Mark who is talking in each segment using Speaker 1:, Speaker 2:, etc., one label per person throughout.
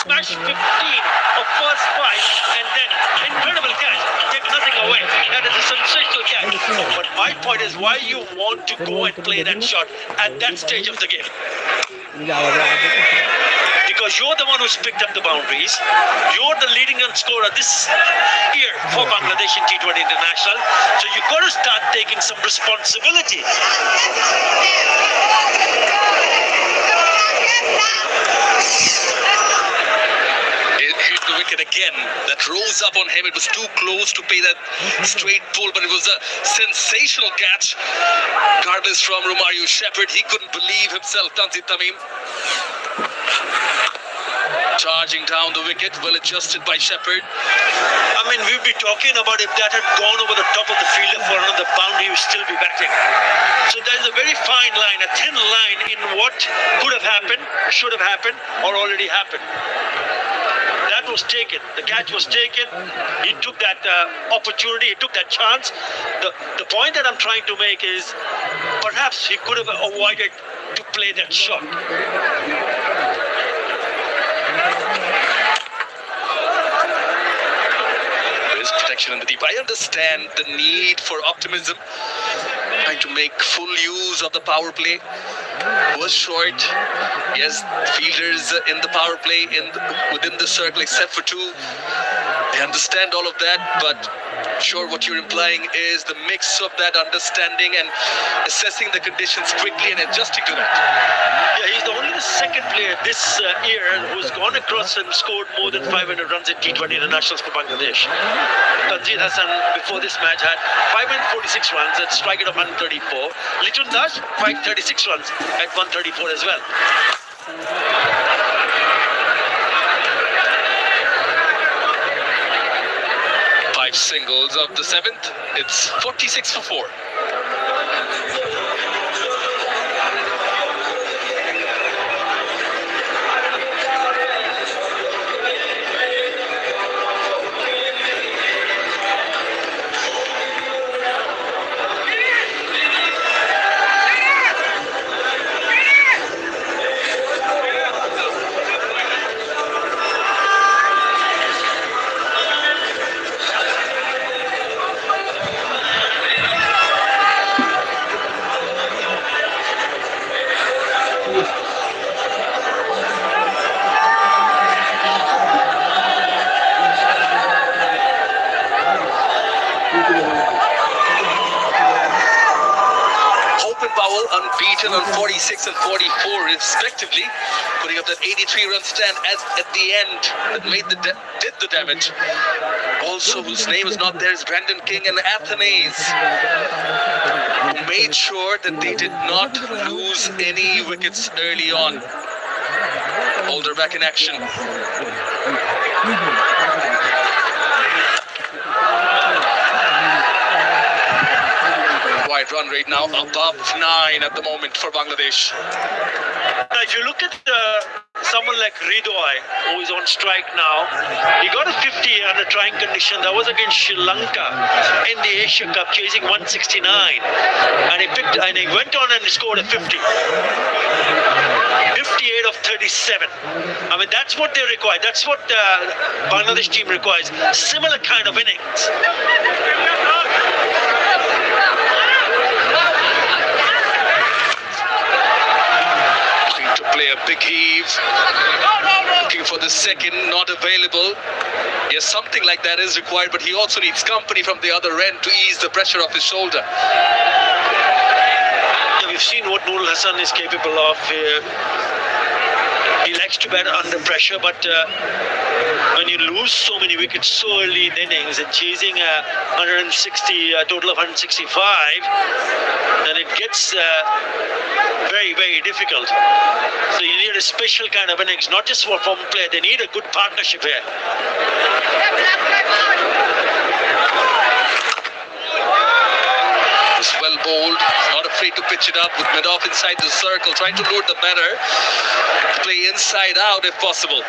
Speaker 1: smash 15 of first 5 and then incredible catch. Take nothing away. That is a sensational catch. But my point is why you want to go and play that shot at that stage of the game. Because you're the one who's picked up the boundaries. You're the leading run scorer this year for Bangladesh in T20 International. So you've got to start taking some responsibility.
Speaker 2: Hit the wicket again. That rose up on him. It was too close to pay that straight pull, but it was a sensational catch. Regardless from Romario Shepherd, he couldn't believe himself. Tanzil Tamim charging down the wicket, well adjusted by Shepherd.
Speaker 1: I mean, we'd be talking about if that had gone over the top of the fielder for another boundary, he would still be batting. So there's a very fine line, a thin line in what could have happened, should have happened, or already happened. That was taken. The catch was taken. He took that opportunity. He took that chance. The point that I'm trying to make is perhaps he could have avoided to play that shot.
Speaker 2: There is protection in the deep. I understand the need for optimism, trying to make full use of the power play. Was short. Yes, fielders in the power play within the circle, except for two. I understand all of that, but sure, what you're implying is the mix of that understanding and assessing the conditions quickly and adjusting to that.
Speaker 1: Yeah, he's only the second player this year who's gone across and scored more than 500 runs in T20 Internationals for Bangladesh. Tanzil Hassan before this match had 546 runs at strike rate of 134. Litun Das 536 runs at 134 as well.
Speaker 2: Five singles of the seventh. It's 46 for 4. Unbeaten on 46 and 44 respectively, putting up that 83-run stand at the end that did the damage. Also, whose name is not there, is Brandon King and Athanaze, who made sure that they did not lose any wickets early on. Holder back in action. Wide run rate now above 9 at the moment for Bangladesh.
Speaker 1: Now, if you look at someone like Ridoy, who is on strike now, he got a 50 under trying condition. That was against Sri Lanka in the Asia Cup, chasing 169, and he went on and scored a 50. 58 of 37. I mean, that's what they require. That's what the Bangladesh team requires. Similar kind of innings.
Speaker 2: Play a big heave, looking for the second, not available. Yes, something like that is required, but he also needs company from the other end to ease the pressure off his shoulder.
Speaker 1: Yeah, we've seen what Nurul Hassan is capable of. He likes to bat under pressure, but when you lose so many wickets so early in innings and chasing a total of 165, then it gets very, very difficult. So you need a special kind of innings, not just for form play. They need a good partnership here.
Speaker 2: It's well bowled, not afraid to pitch it up with mid-off inside the circle, trying to load the batter, play inside out if possible.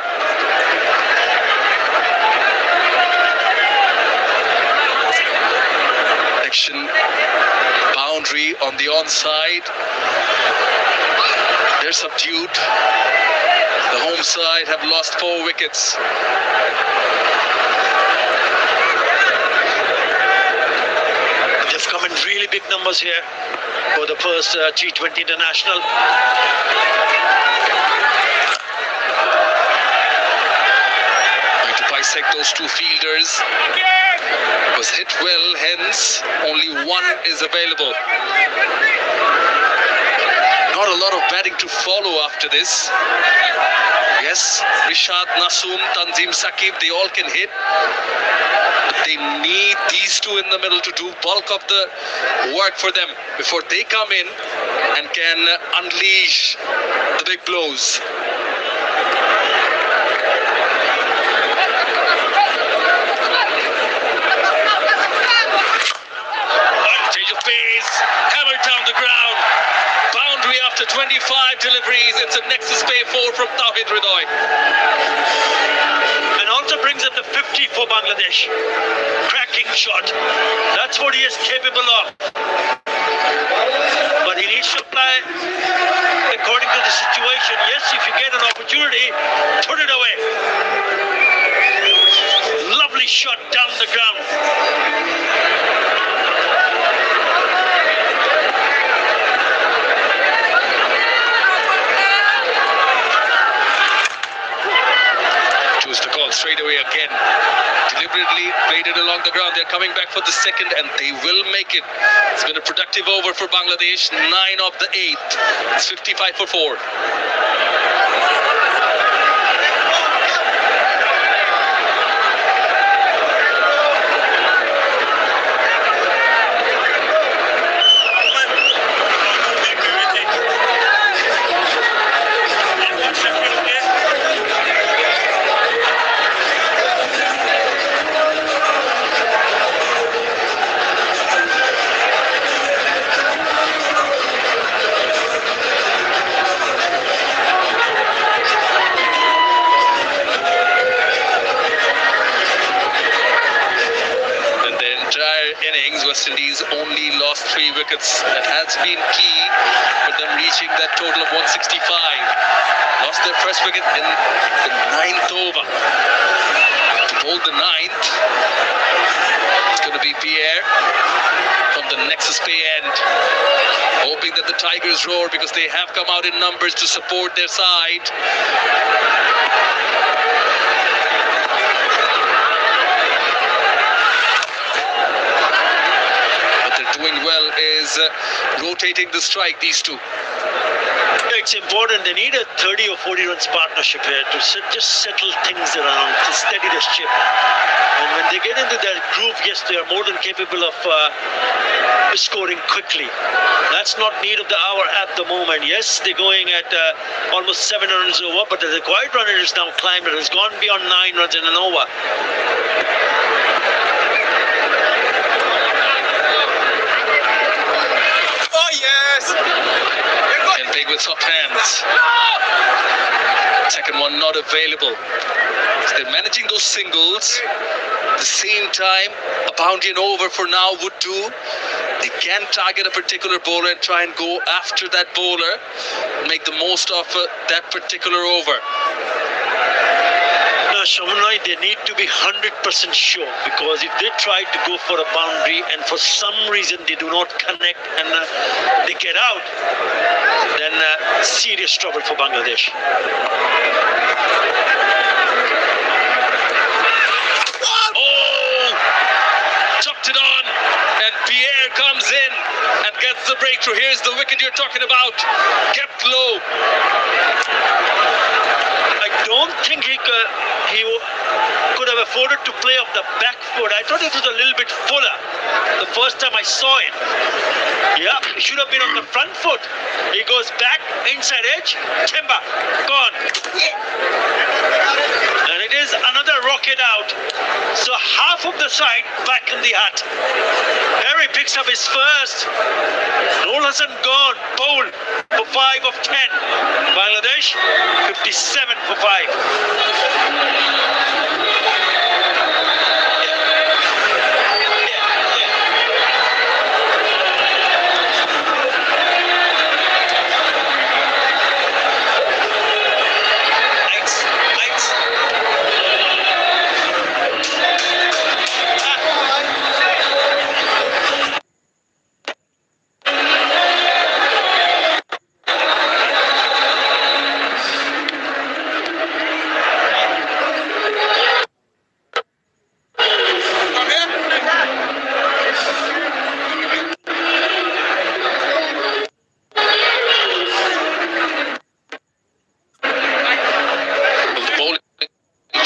Speaker 2: Action, boundary on the onside. They're subdued. The home side have lost 4 wickets.
Speaker 1: They've come in really big numbers here for the first T20 international.
Speaker 2: Going to bisect those 2 fielders. Was hit well, hence only 1 is available. Not a lot of batting to follow after this. Yes, Rishad, Nasoom, Tanzim Saqib, they all can hit. But they need these 2 in the middle to do bulk of the work for them before they come in and can unleash the big blows. Change of pace, hammered down the ground. Boundary after 25 deliveries. It's a Nexus Pay 4 from Tawhid Hridoy.
Speaker 1: And also brings up the 50 for Bangladesh. Cracking shot. That's what he is capable of. But he needs to apply according to the situation. Yes, if you get an opportunity, put it away. Lovely shot down the ground.
Speaker 2: Choose to call straight away again. Deliberately played it along the ground. They're coming back for the second and they will make it. It's been a productive over for Bangladesh. 9 of the 8. It's 55 for 4. West Indies only lost 3 wickets. That has been key for them reaching that total of 165. Lost their first wicket in the 9th over. To hold the 9th, it's going to be Pierre from the Nexus Pay end. Hoping that the Tigers roar because they have come out in numbers to support their side. Doing well is rotating the strike, these 2.
Speaker 1: It's important. They need a 30 or 40 runs partnership here to just settle things around, to steady the ship. And when they get into that groove, yes, they are more than capable of scoring quickly. That's not need of the hour at the moment. Yes, they're going at almost 7 runs over, but the required run is now climbed. It has gone beyond 9 runs in an over.
Speaker 2: And big with soft hands. Second one not available. So they're managing those singles. At the same time, a boundary and over for now would do. They can target a particular bowler and try and go after that bowler. Make the most of that particular over.
Speaker 1: Shamunai, they need to be 100% sure, because if they try to go for a boundary and for some reason they do not connect and they get out, then serious trouble for Bangladesh. Oh! Chucked it on, and Pierre comes in and gets the breakthrough. Here's the wicket you're talking about. Kept low. I don't think he could have afforded to play off the back foot. I thought it was a little bit fuller the first time I saw it. Yeah, he should have been on the front foot. He goes back, inside edge, timber, gone. And it is another rocket out. So half of the side back in the hut. Harry picks up his first. Noel Hassan gone, bowled for 5 of 10. Bangladesh, 57 for 5.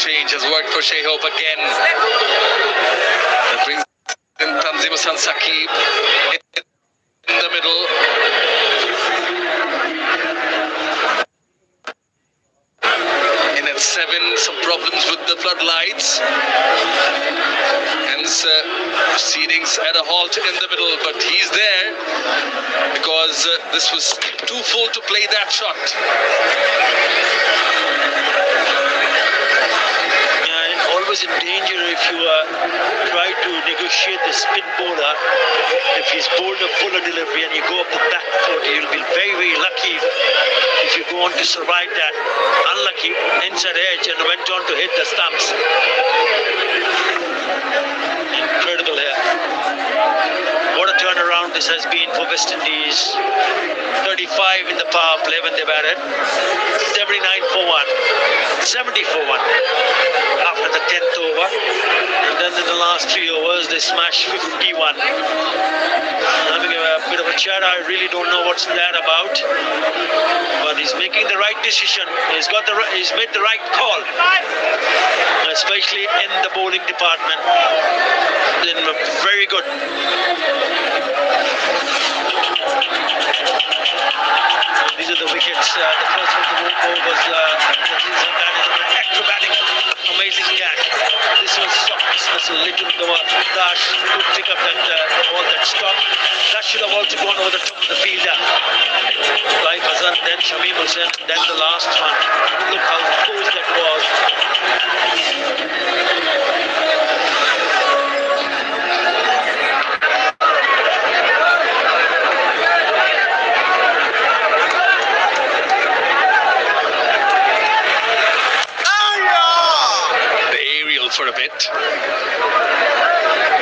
Speaker 2: change has worked for Shai Hope again. That brings in Tanzim Hassan Saqib in the middle. In at 7, some problems with the floodlights. Hence, proceedings at a halt in the middle. But he's there because this was too full to play that shot.
Speaker 1: Always in danger if you try to negotiate the spin bowler. If he's bowled a fuller delivery and you go up the back foot, you'll be very, very lucky if you go on to survive that. Unlucky, inside edge and went on to hit the stumps. Incredible here. What a turnaround this has been for West Indies. 35 in the power play when they batted. 79 for 1. 70 for 1 after the 10th over. And then in the last 3 overs, they smashed 51. Having a bit of a chat, I really don't know what's that about. But he's making the right decision. He's made the right call. Especially in the bowling department. Then very good. These are the wickets. The first one to move over was acrobatic, amazing catch. This was soft dismissal. Little Dash could pick up that ball that stopped. That should have also gone over the top of the fielder. Clive Hassan, then Shamim Hussain, then the last one. Look how close that was.
Speaker 2: For a bit.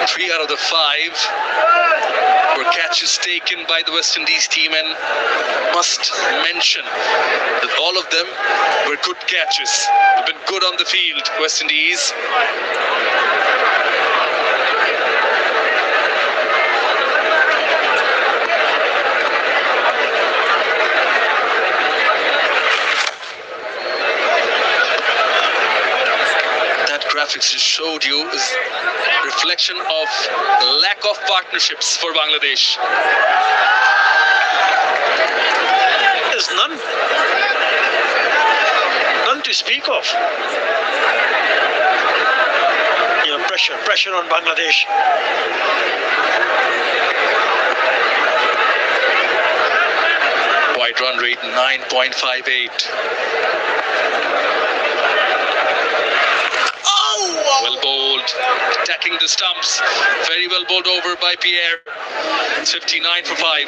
Speaker 2: 3 out of the 5 were catches taken by the West Indies team, and must mention that all of them were good catches. They've been good on the field, West Indies. Graphics just showed you is reflection of lack of partnerships for Bangladesh.
Speaker 1: There's none to speak of. You know, pressure on Bangladesh.
Speaker 2: Wide run rate 9.58. Well bowled, attacking the stumps. Very well bowled over by Pierre. It's 59 for 5.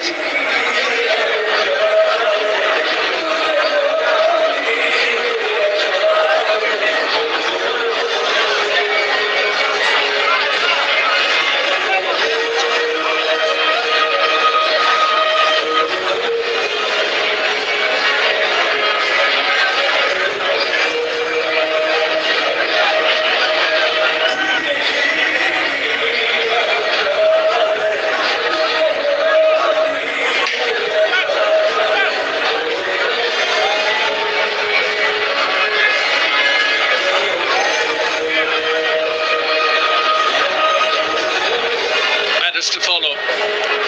Speaker 2: To follow,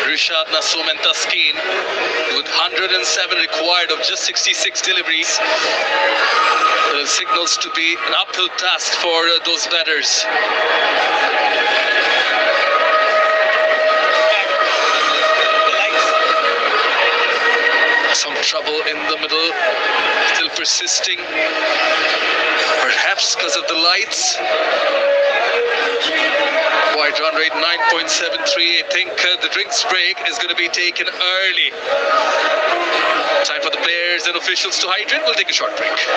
Speaker 2: Rishad, Nasoom and Taskeen with 107 required of just 66 deliveries. Signals to be an uphill task for those batters. Some trouble in the middle, still persisting, perhaps because of the lights. Wide run rate 9.73. I think the drinks break is going to be taken early. Time for the players and officials to hydrate. We'll take a short break.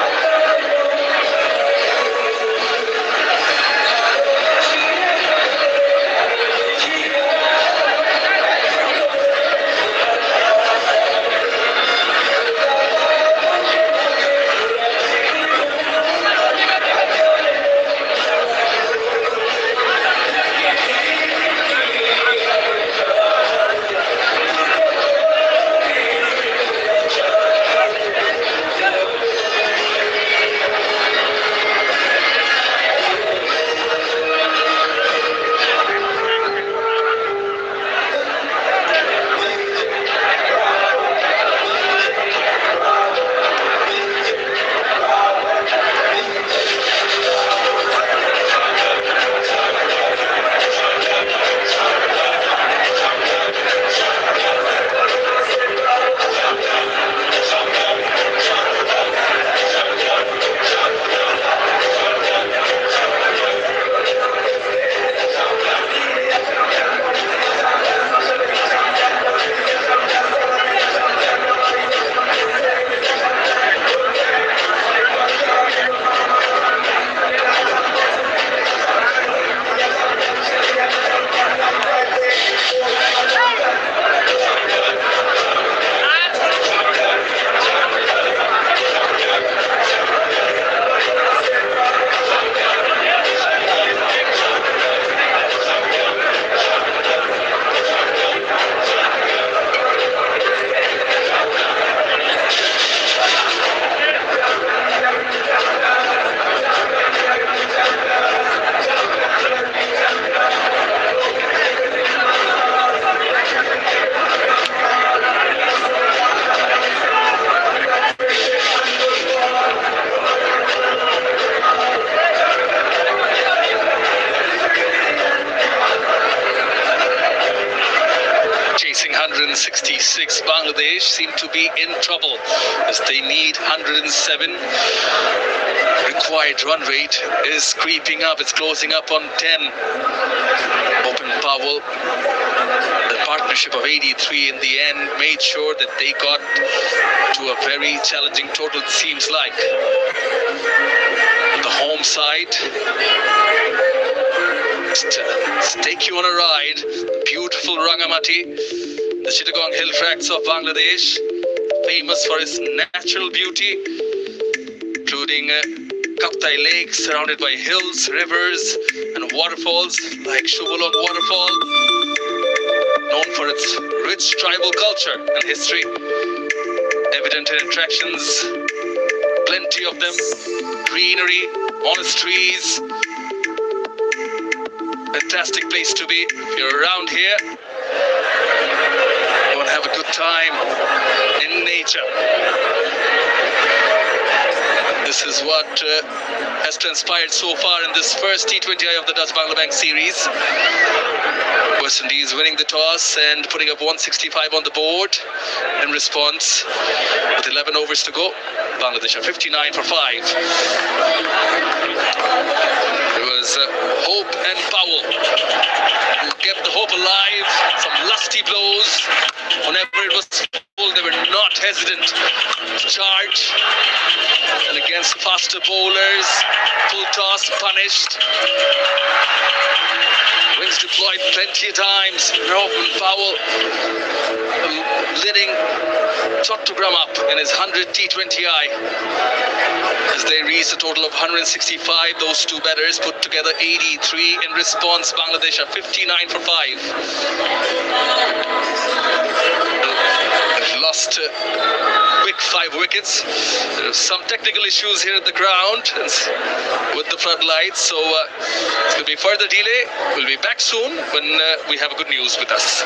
Speaker 2: 166. Bangladesh seem to be in trouble as they need 107. Required run rate is creeping up. It's closing up on 10. Open Powell, the partnership of 83 in the end, made sure that they got to a very challenging total, it seems like. The home side, let's take you on a ride. Beautiful Rangamati, the Chittagong hill tracts of Bangladesh, famous for its natural beauty, including Kaptai Lake, surrounded by hills, rivers, and waterfalls like Shubalong Waterfall, known for its rich tribal culture and history, evident in attractions, plenty of them, greenery, monasteries. Fantastic place to be. If you're around here, you want to have a good time in nature. This is what has transpired so far in this first T20I of the Dutch Banglabank series. West Indies winning the toss and putting up 165 on the board in response with 11 overs to go. Bangladesh are 59 for 5. It was Hope and Powell who kept the hope alive. Some lusty blows. Whenever it was full, they were not hesitant to charge. And against faster bowlers, full toss punished. Wings deployed plenty of times. Hope and Powell leading Chattogram up in his 100 T20I. As they reached a total of 165, those two batters put together 83. In response, Bangladesh are 59 for 5. They've lost quick 5 wickets. There are some technical issues here at the ground with the floodlights, so it's going to be further delay. We'll be back soon when we have good news with us.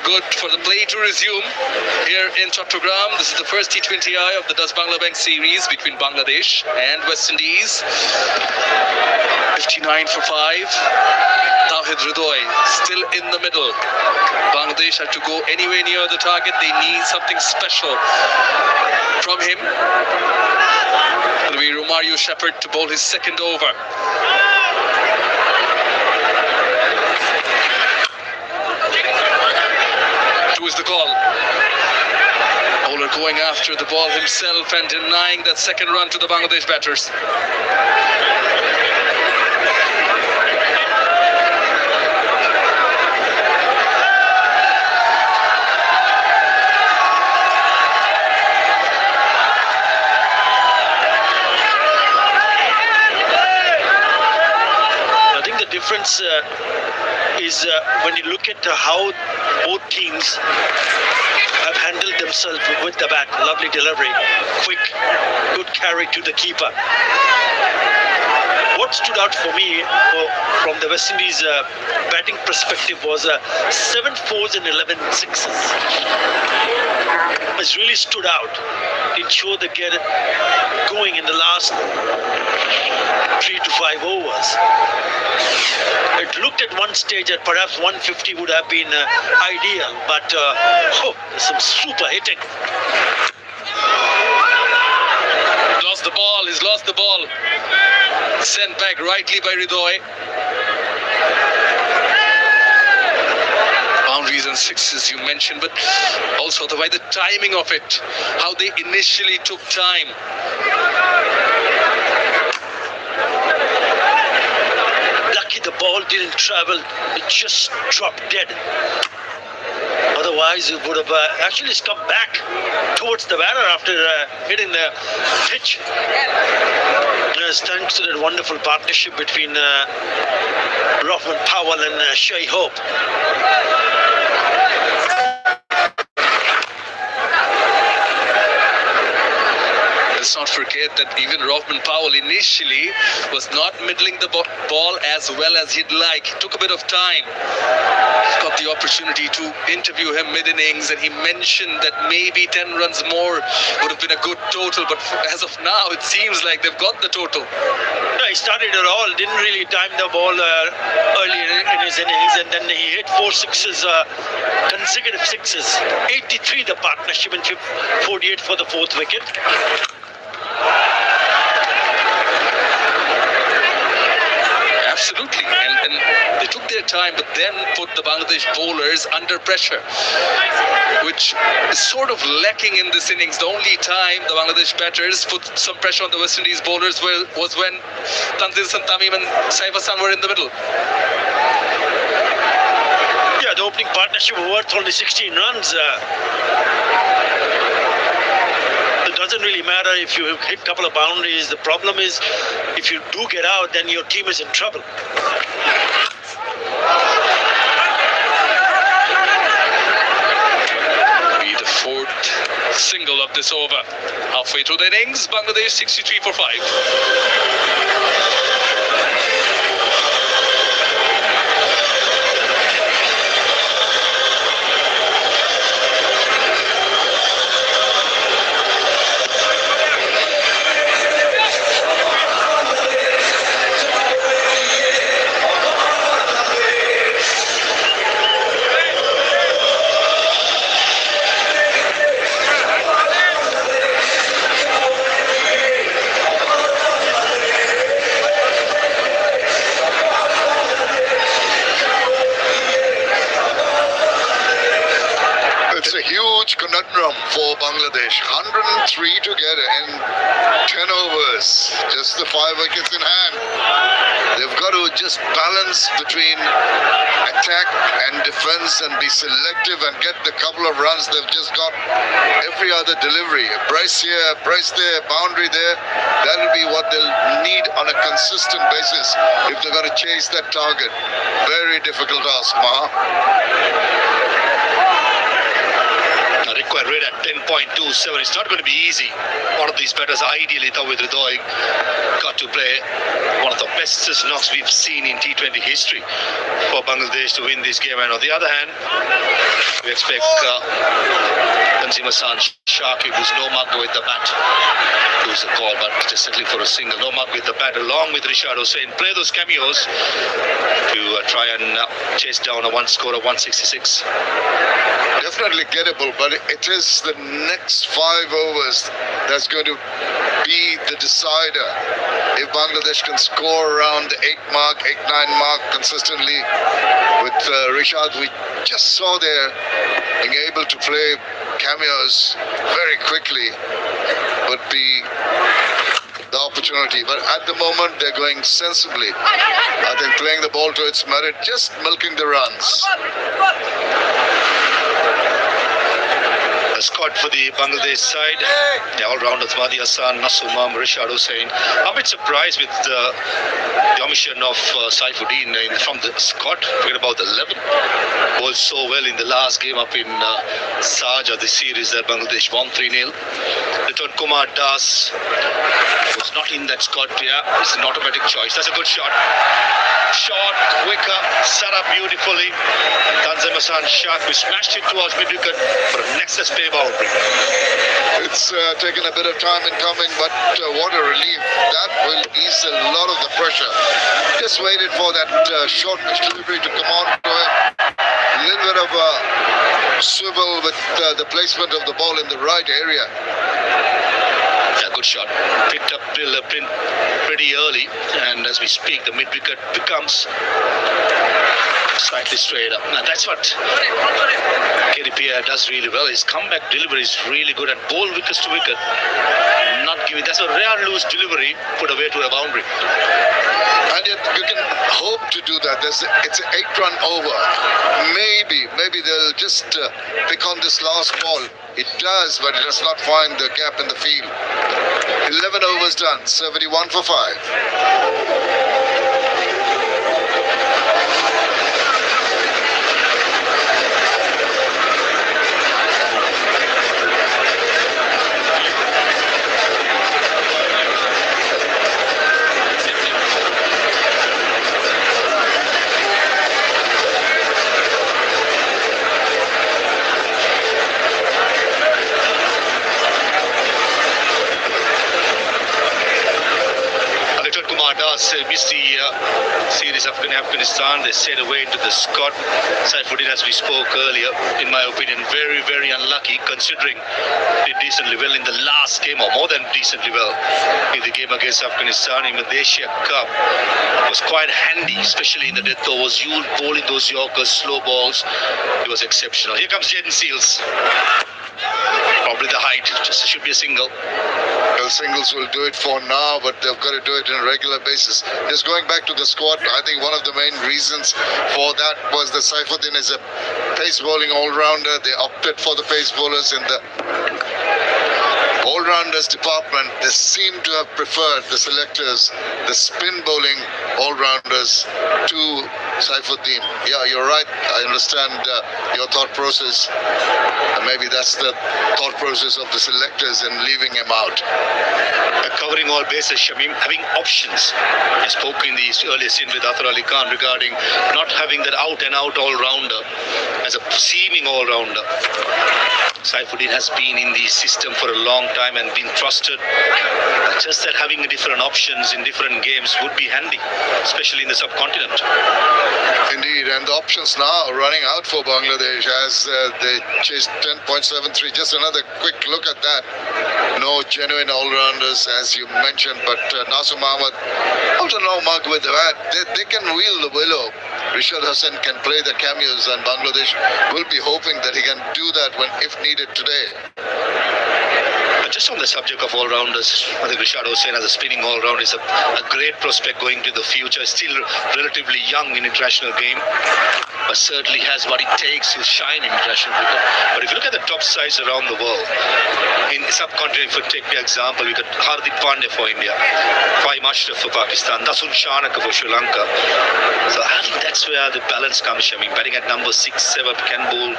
Speaker 2: good for the play to resume here in Chattogram. This is the first T20I of the Dutch Bangla Bank series between Bangladesh and West Indies. 59 for 5. Tawhid Hridoy still in the middle. Bangladesh have to go anywhere near the target. They need something special from him. It'll be Romario Shepherd to bowl his second over. Two is the call. Bowler going after the ball himself and denying that second run to the Bangladesh batters.
Speaker 1: Difference is when you look at how both teams have handled themselves with the bat. Lovely delivery, quick, good carry to the keeper. What stood out for me from the West Indies batting perspective was 7 fours and 11 sixes. It's really stood out. It showed the get going in the last 3 to 5 overs. It looked at one stage that perhaps 150 would have been ideal, but there's some super hitting.
Speaker 2: Lost the ball, he's lost the ball. Sent back rightly by Hridoy. Boundaries and sixes you mentioned, but also by the timing of it, how they initially took time.
Speaker 1: Lucky the ball didn't travel, it just dropped dead. Otherwise, it would have actually come back towards the batter after hitting the pitch. Yes, thanks to that wonderful partnership between Rohman Powell and Shai Hope.
Speaker 2: Let's not forget that even Rohman Powell initially was not middling the ball as well as he'd like. It took a bit of time. Got the opportunity to interview him mid-innings, and he mentioned that maybe 10 runs more would have been a good total, but as of now it seems like they've got the total.
Speaker 1: Yeah, he started it all, didn't really time the ball early in his innings, and then he hit 4 sixes, consecutive sixes. 83 the partnership and 48 for the 4th wicket.
Speaker 2: Absolutely, and they took their time, but then put the Bangladesh bowlers under pressure, which is sort of lacking in this innings. The only time the Bangladesh batters put some pressure on the West Indies bowlers was when Tanzil Hasan Tamim and Saif Hassan were in the middle.
Speaker 1: Yeah, the opening partnership was worth only 16 runs. It doesn't really matter if you hit a couple of boundaries. The problem is, if you do get out, then your team is in trouble.
Speaker 2: Be the 4th single of this over. Halfway through the innings, Bangladesh 63 for 5.
Speaker 3: Conundrum for Bangladesh. 103 to get in 10 overs. Just the 5 wickets in hand. They've got to just balance between attack and defense and be selective and get the couple of runs. They've just got every other delivery. A brace here, a brace there, boundary there. That'll be what they'll need on a consistent basis if they're going to chase that target. Very difficult task, Maha.
Speaker 1: Required rate at 10.
Speaker 2: 1.27. It's not going to be easy. One of these batters, ideally, Tawhid Ridhoi, got to play one of the bestest knocks we've seen in T20 history for Bangladesh to win this game. And on the other hand, we expect Tanzim Hassan Shakib, who's no mug with the bat, who's a call, but just settling for a single. No mug with the bat, along with Rishad Hussain. Play those cameos to try and chase down a one score of 166.
Speaker 3: Definitely gettable, but it is the next 5 overs that's going to be the decider. If Bangladesh can score around the 8 mark, 8-9 mark consistently with Rishad, we just saw there being able to play cameos very quickly would be the opportunity. But at the moment, they're going sensibly. I think playing the ball to its merit, just milking the runs.
Speaker 2: A squad for the Bangladesh side. The all-rounders Mahdi Hassan, Nasumam, Rishad Hussain. I'm a bit surprised with the omission of Saifuddin from the squad. Forget about the 11. Bowled so well in the last game up in Sharjah, the series that Bangladesh won 3-0. Return Kumar Das was not in that squad. Yeah, it's an automatic choice. That's a good shot. Shot, quicker, set up beautifully. Tanzim Hassan Shakib, we smashed it towards mid-wicket for a nexus play boundary.
Speaker 3: It's taken a bit of time in coming, but what a relief. That will ease a lot of the pressure. Just waited for that short delivery to come on to him. A little bit of a swivel with the placement of the ball in the right area.
Speaker 2: A good shot. Picked up pretty early, and as we speak, the mid-wicket becomes slightly straight up. Now that's what KDPR does really well. His comeback delivery is really good, and bowl wickets to wicket. Not giving. That's a rare loose delivery put away to a boundary.
Speaker 3: And yet you can hope to do that. It's an 8-run over. Maybe they'll just pick on this last ball. It does, but it does not find the gap in the field. 11 overs done, 71 for 5.
Speaker 2: Missed the series Afghanistan. They stayed away into the squad. Saifuddin, as we spoke earlier, in my opinion, very, very unlucky considering he did decently well in the last game, or more than decently well in the game against Afghanistan. Even the Asia Cup was quite handy, especially in the death overs. You bowling those Yorkers, slow balls. It was exceptional. Here comes Jaden Seals. Probably the height, just should be a single.
Speaker 3: Well, singles will do it for now, but they've got to do it on a regular basis. Just going back to the squad, I think one of the main reasons for that was that Saifuddin is a pace bowling all-rounder. They opted for the pace bowlers in the all-rounders department. They seem to have preferred the selectors, the spin bowling all-rounders to Saifuddin. Yeah, you're right. I understand your thought process. Maybe that's the thought process of the selectors in leaving him out.
Speaker 2: Covering all bases, Shamim, having options. I spoke in the earlier scene with Athar Ali Khan regarding not having that out-and-out all-rounder as a seeming all-rounder. Saifuddin has been in the system for a long time and been trusted. Just that having different options in different games would be handy, especially in the subcontinent.
Speaker 3: Indeed, and the options now are running out for Bangladesh as they chase 10.73. Just another quick look at that. No genuine all-rounders, as you mentioned, but Nasum Ahmed, also no mug with the bat. They can wheel the willow. Rishad Hussain can play the cameos, and Bangladesh will be hoping that he can do that when, if needed today.
Speaker 2: Just on the subject of all-rounders, I think Rishad Hussain as a spinning all-rounder is a great prospect going to the future. Still relatively young in international game, but certainly has what it takes to shine in international cricket. But if you look at the top sides around the world, in the subcontinent, if you take the example, we got Hardik Pandya for India, Faim Ashraf for Pakistan, Dasun Shanaka for Sri Lanka. So I think that's where the balance comes. I mean, batting at number 6, 7, can bowl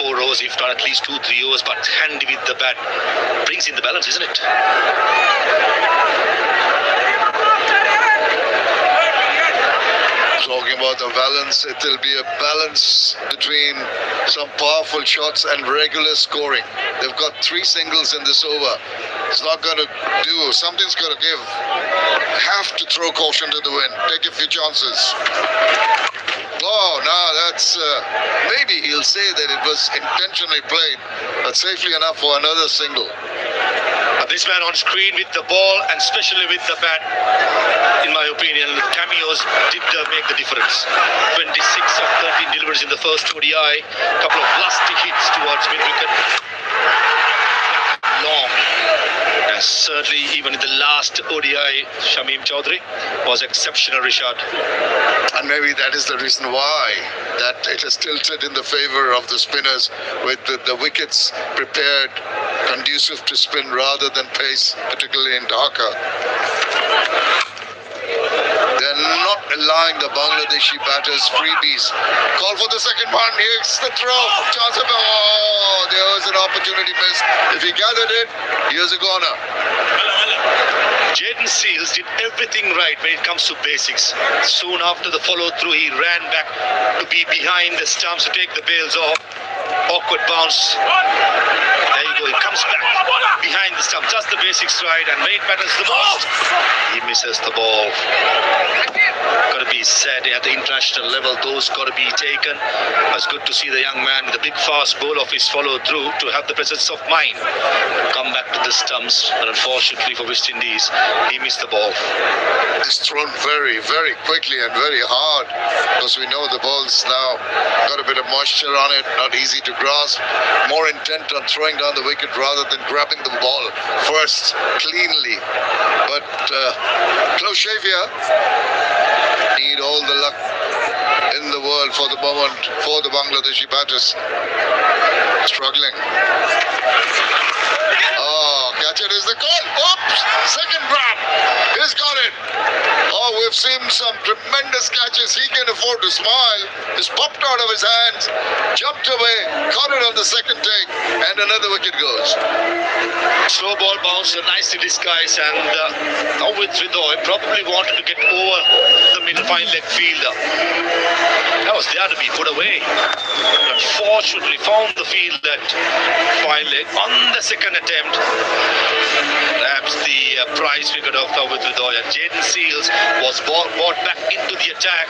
Speaker 2: 4 overs, if not at least 2-3 overs, but handy with the bat. Brings in the balance, isn't it?
Speaker 3: Talking about the balance, it will be a balance between some powerful shots and regular scoring. They've got 3 singles in this over. It's not going to do. Something's going to give. Have to throw caution to the wind. Take a few chances. Oh, no, that's... maybe he'll say that it was intentionally played, but safely enough for another single.
Speaker 2: This man on screen with the ball and especially with the bat, in my opinion, the cameos did make the difference. 26 of 13 deliveries in the first ODI, couple of lusty hits towards mid-wicket. Long. And certainly even in the last ODI, Shamim Chaudhary was exceptional, Rishad.
Speaker 3: And maybe that is the reason why that it has tilted in the favor of the spinners, with the wickets prepared, conducive to spin rather than pace, particularly in Dhaka. They're not allowing the Bangladeshi batters freebies. Call for the second one. Here's the throw. Chance of... Oh, there was an opportunity missed. If he gathered it, here's a corner.
Speaker 2: Jayden Seales did everything right when it comes to basics. Soon after the follow-through, he ran back to be behind the stumps to take the bails off. Awkward bounce. There you go. He comes back behind the stump. Does the basics right, and when it matters the most, he misses the ball. Got to be said at the international level, those got to be taken. It's good to see the young man with a big fast ball of his follow-through to have the presence of mind. Come back to the stumps, but unfortunately for West Indies, he missed the ball.
Speaker 3: It's thrown very, very quickly and very hard, because we know the ball's now got a bit of moisture on it, not easy to grasp. More intent on throwing down the wicket rather than grabbing the ball first cleanly. But close shave here. Need all the luck in the world for the moment for the Bangladeshi batters. Struggling. Oh, catch it is the goal. Oops! Second grab. He's got it. Oh, we've seen some tremendous catches. He can afford to smile. It's popped out of his hands, jumped away, caught it on the second take, and another wicket goes.
Speaker 2: Slow ball bounce, nicely disguised, and now with Ridoy probably wanted to get over the middle fine leg fielder. That was there to be put away. Unfortunately, found the field at fine leg on the second attempt. Perhaps the prize we got off with Ridoy. And Jayden Seales was brought back into the attack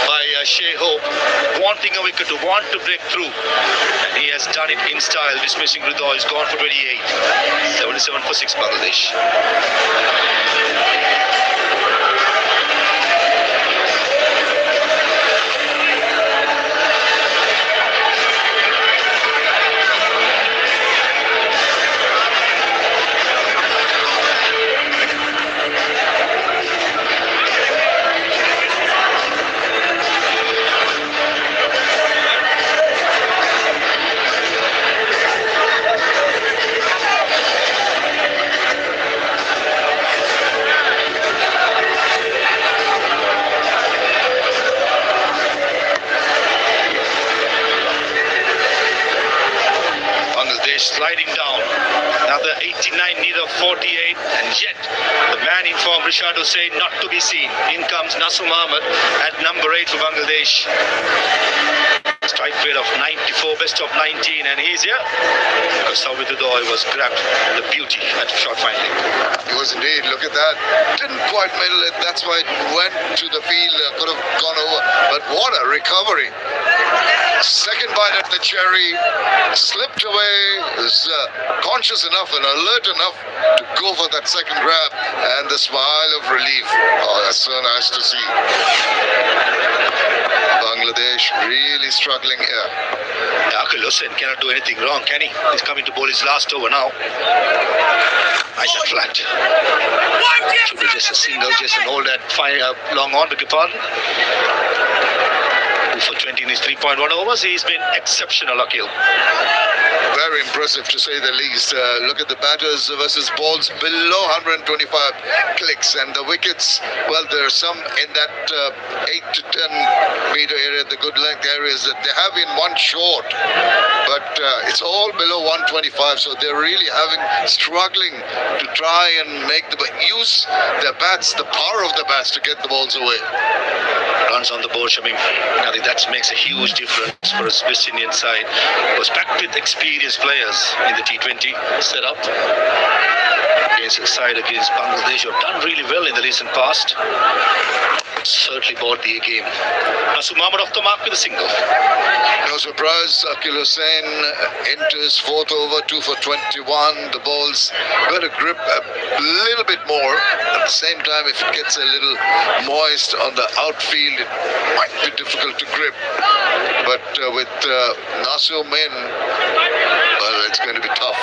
Speaker 2: by Shea Hope, wanting a wicket to want to break through. And he has done it in style, dismissing Ridoy. He's gone for 28. 77 for 6 Bangladesh. Sliding down, another 89 need of 48, and yet the man in form, Rishad Hussain, not to be seen. In comes Nasum Ahmed at number 8 for Bangladesh. Strike rate of 94, best of 19, and he's here because Sawid Udoy was grabbed the beauty at short finally.
Speaker 3: He was indeed. Look at that. Didn't quite middle it. That's why it went to the field. Could have gone over. But what a recovery. Second bite at the cherry. Slipped away. Was conscious enough and alert enough to go for that second grab. And the smile of relief. Oh, that's so nice to see. Bangladesh really struggling here.
Speaker 2: Akil Hussain cannot do anything wrong, can he? He's coming to bowl his last over now. Nice and flat. Should be just a single, just an old at long on, beg your pardon. For 20 in his 3.1 overs, he's been exceptional, Akil.
Speaker 3: Very impressive to say the least. Look at the batters versus balls below 125 clicks, and the wickets, well, there are some in that 8 to 10 meter area, the good length areas, that they have been one short, but it's all below 125, so they're really struggling to try and use their bats, the power of the bats to get the balls away.
Speaker 1: Runs on the board, Shamim. I think that makes a huge difference for a West Indian side. Was packed with experienced players in the T20 setup. Against a side against Bangladesh, who have done really well in the recent past. Certainly bought the game. Nasu Mahmud off the mark with a single.
Speaker 3: No surprise, Akil Hussain into his fourth over, 2 for 21. The ball's got a grip a little bit more. At the same time, if it gets a little moist on the outfield, it might be difficult to grip. But with Nasu Min, well, it's going to be tough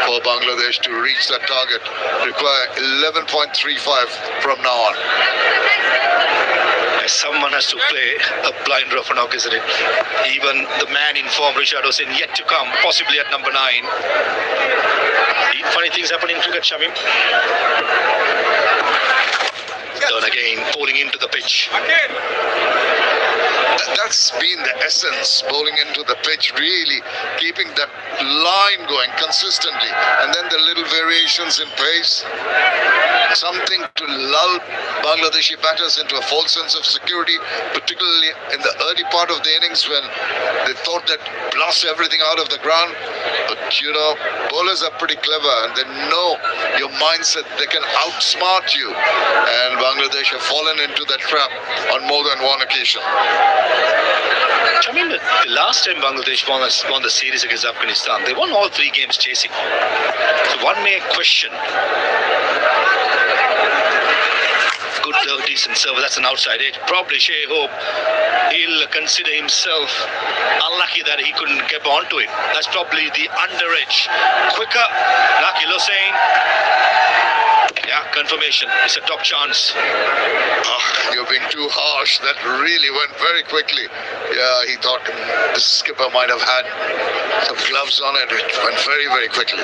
Speaker 3: for Bangladesh to reach that target. Require 11.35 from now on.
Speaker 1: Someone has to play a blind rough knock, isn't it? Even the man in form, Rishad Hossain, yet to come, possibly at number 9. Funny things happen in cricket, Shamim. Turn again, bowling into the pitch.
Speaker 3: That's been the essence, bowling into the pitch, really keeping that line going consistently, and then the little variations in pace, something to lull Bangladeshi batters into a false sense of security, particularly in the early part of the innings when they thought that blast everything out of the ground. But bowlers are pretty clever and they know your mindset, they can outsmart you, and Bangladesh have fallen into that trap on more than one occasion.
Speaker 1: I mean, the last time Bangladesh won the series against Afghanistan, they won all 3 games chasing. So one may question. Good, decent server. That's an outside edge. Probably Shea Hope, he'll consider himself unlucky that he couldn't get onto it. That's probably the under edge. Quicker, Akil Hussain. Yeah, confirmation. It's a top chance.
Speaker 3: You're being too harsh. That really went very quickly. Yeah, he thought the skipper might have had some gloves on it. It went very, very quickly.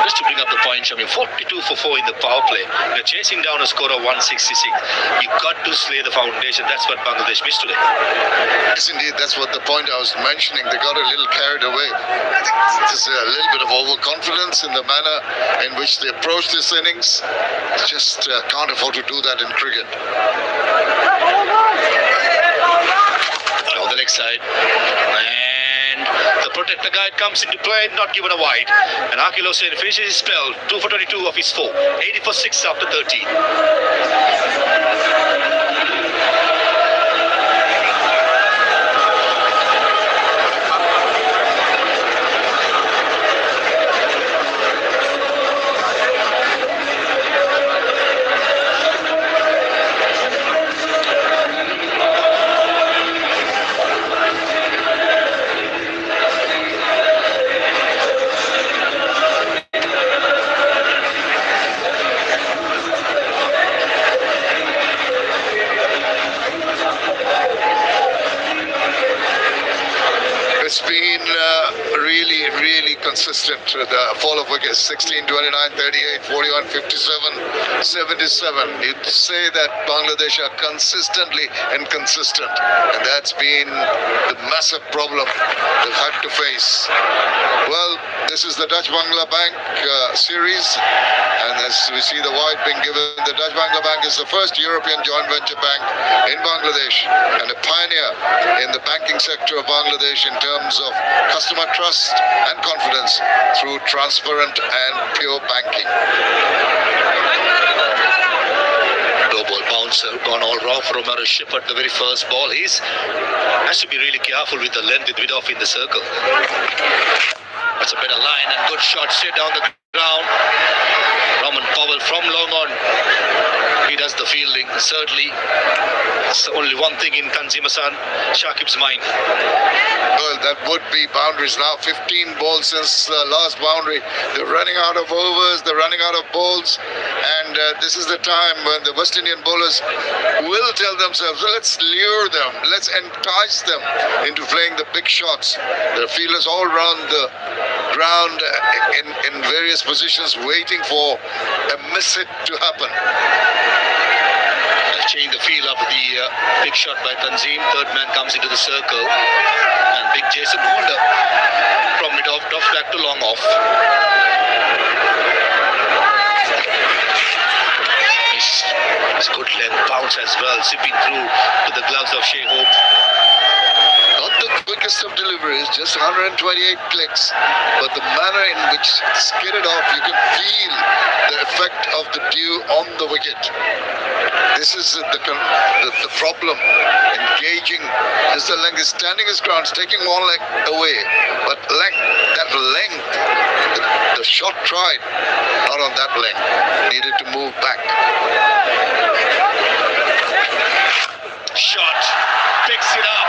Speaker 1: Just to bring up the point, I mean, 42 for 4 in the power play. You're chasing down a score of 166. You got to slay the foundation. That's what Bangladesh missed today.
Speaker 3: Yes, indeed. That's what the point I was mentioning. They got a little carried away. I think there's a little bit of overconfidence in the manner in which they approach this innings. Just can't afford to do that in cricket.
Speaker 1: On the next side. And the protector guide comes into play, not given a wide. And Akil Hussain finishes his spell, 2 for 22 of his 4. 80 for 6 after 13.
Speaker 3: It's been really consistent. The fall of wickets 16, 29, 38, 41, 57, 77. You'd say that Bangladesh are consistently inconsistent, and that's been the massive problem they've had to face. Well, this is the Dutch Bangla Bank series, and as we see the wide being given, the Dutch Bangla Bank is the first European joint venture bank in Bangladesh and a pioneer in the banking sector of Bangladesh in terms of customer trust and confidence through transparent and pure banking.
Speaker 1: Low ball bouncer gone all wrong for Omar Shepherd. The very first ball, has to be really careful with the length with off in the circle. That's a better line and good shot straight down the ground. Roman Powell from long on. He does the fielding. Certainly, it's only one thing in Tanzim Hassan Shakib's mind.
Speaker 3: Well, that would be boundaries now. 15 balls since the last boundary. They're running out of overs, they're running out of balls, and this is the time when the West Indian bowlers will tell themselves, let's lure them, let's entice them into playing the big shots. There are fielders all around the ground in various positions waiting for a miss hit to happen.
Speaker 1: Change the feel of the big shot by Tanzim. Third man comes into the circle.
Speaker 2: And big Jason Holder from mid-off drops back to long off.
Speaker 1: It's good length bounce as well, zipping through to the gloves of Shea Hope.
Speaker 3: Not the quickest of deliveries, just 128 clicks, but the manner in which it's skidded off, you can feel the effect of the dew on the wicket. This is the problem. Engaging is the length. He's standing his ground, taking one leg away, but that length, the shot tried, not on that length. Needed to move back.
Speaker 1: Shot, picks it up,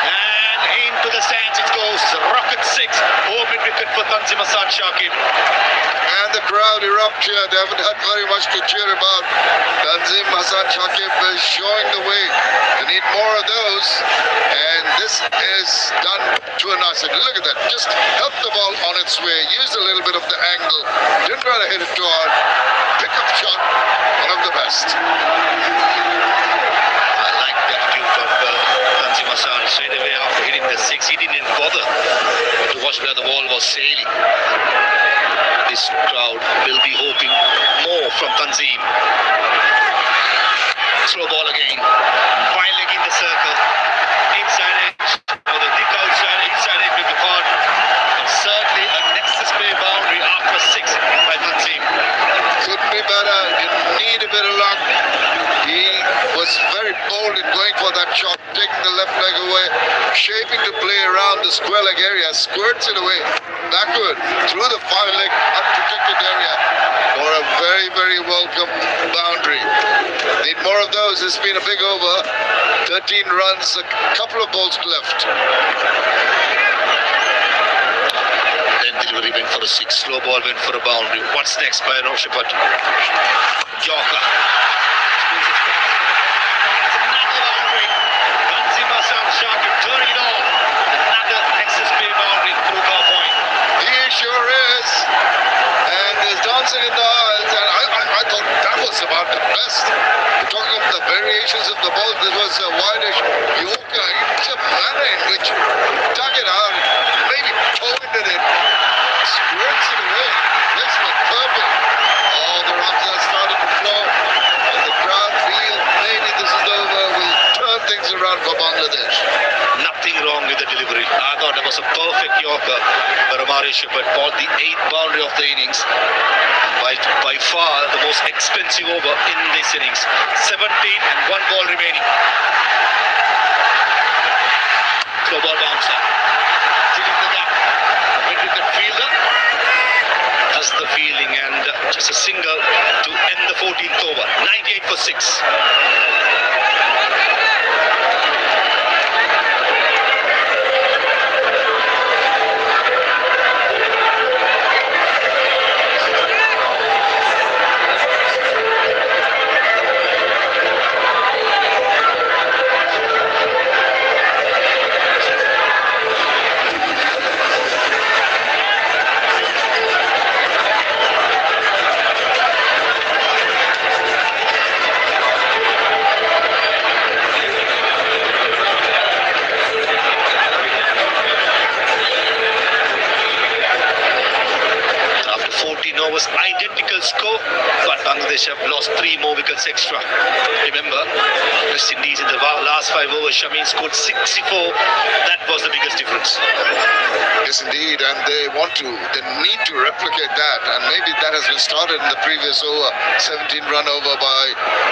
Speaker 1: and into the stands it goes. Rocket 6, home wicket for Tanzim Hassan Shakib.
Speaker 3: And the crowd erupt here. They haven't had very much to cheer about. Tanzim Hassan Shakib is showing the way. They need more of those. And this is done to a nice. Look at that. Just help the ball on its way. Use a little bit of the angle. Didn't try to hit it too hard. Pick up shot. One of the best.
Speaker 1: I like the attitude of Tanzim Hassan. Straight away after hitting the 6, he didn't even bother to watch where the ball was sailing. This crowd will be hoping more from Tanzim. Slow ball again. Fine leg in the circle. Inside edge. Or the thick outside. Inside edge with the hard. And certainly a nexus play boundary after 6 by Tanzim.
Speaker 3: Couldn't be better. You need a bit of luck. He was very bold in going for that shot, taking the left leg away, shaping the play around the square leg area, squirts it away, backward, through the 5-leg unprotected area for a very, very welcome boundary. Need more of those. It's been a big over. 13 runs, a couple of balls left.
Speaker 1: Then delivery went for a 6, slow ball went for a boundary. What's next by Roshapat? Yorker. It's another boundary. Tanzim Hassan Shakib turning it on. Another nexus play boundary through car point.
Speaker 3: He sure is. And is dancing in the aisles. And I thought that was about the best. Talking of the variations of the ball, this was a wideish Yorker. It's a manner in which he dug it out, maybe pointed it, squirts it away. This was perfect. Oh, the runs have started to flow. And the crowd feel maybe this is over. We'll turn things around for Bangladesh.
Speaker 1: Nothing wrong with the delivery. I thought that was a perfect Yorker for Amari Shepard. Bought the 8th boundary of the innings. By far the most expensive over in this innings. 17 and 1 ball remaining. Slow ball bouncer. Filling the gap. Mid-wicket fielder has the fielding and just a single to end the 14th over. 98 for 6. Was identical score, but Bangladesh have lost 3 more wickets extra. Remember, West Indies in the last 5 overs, Shamin scored 64. That was the biggest difference.
Speaker 3: Yes, indeed, and they need to replicate that, and maybe that has been started in the previous over, 17-run over by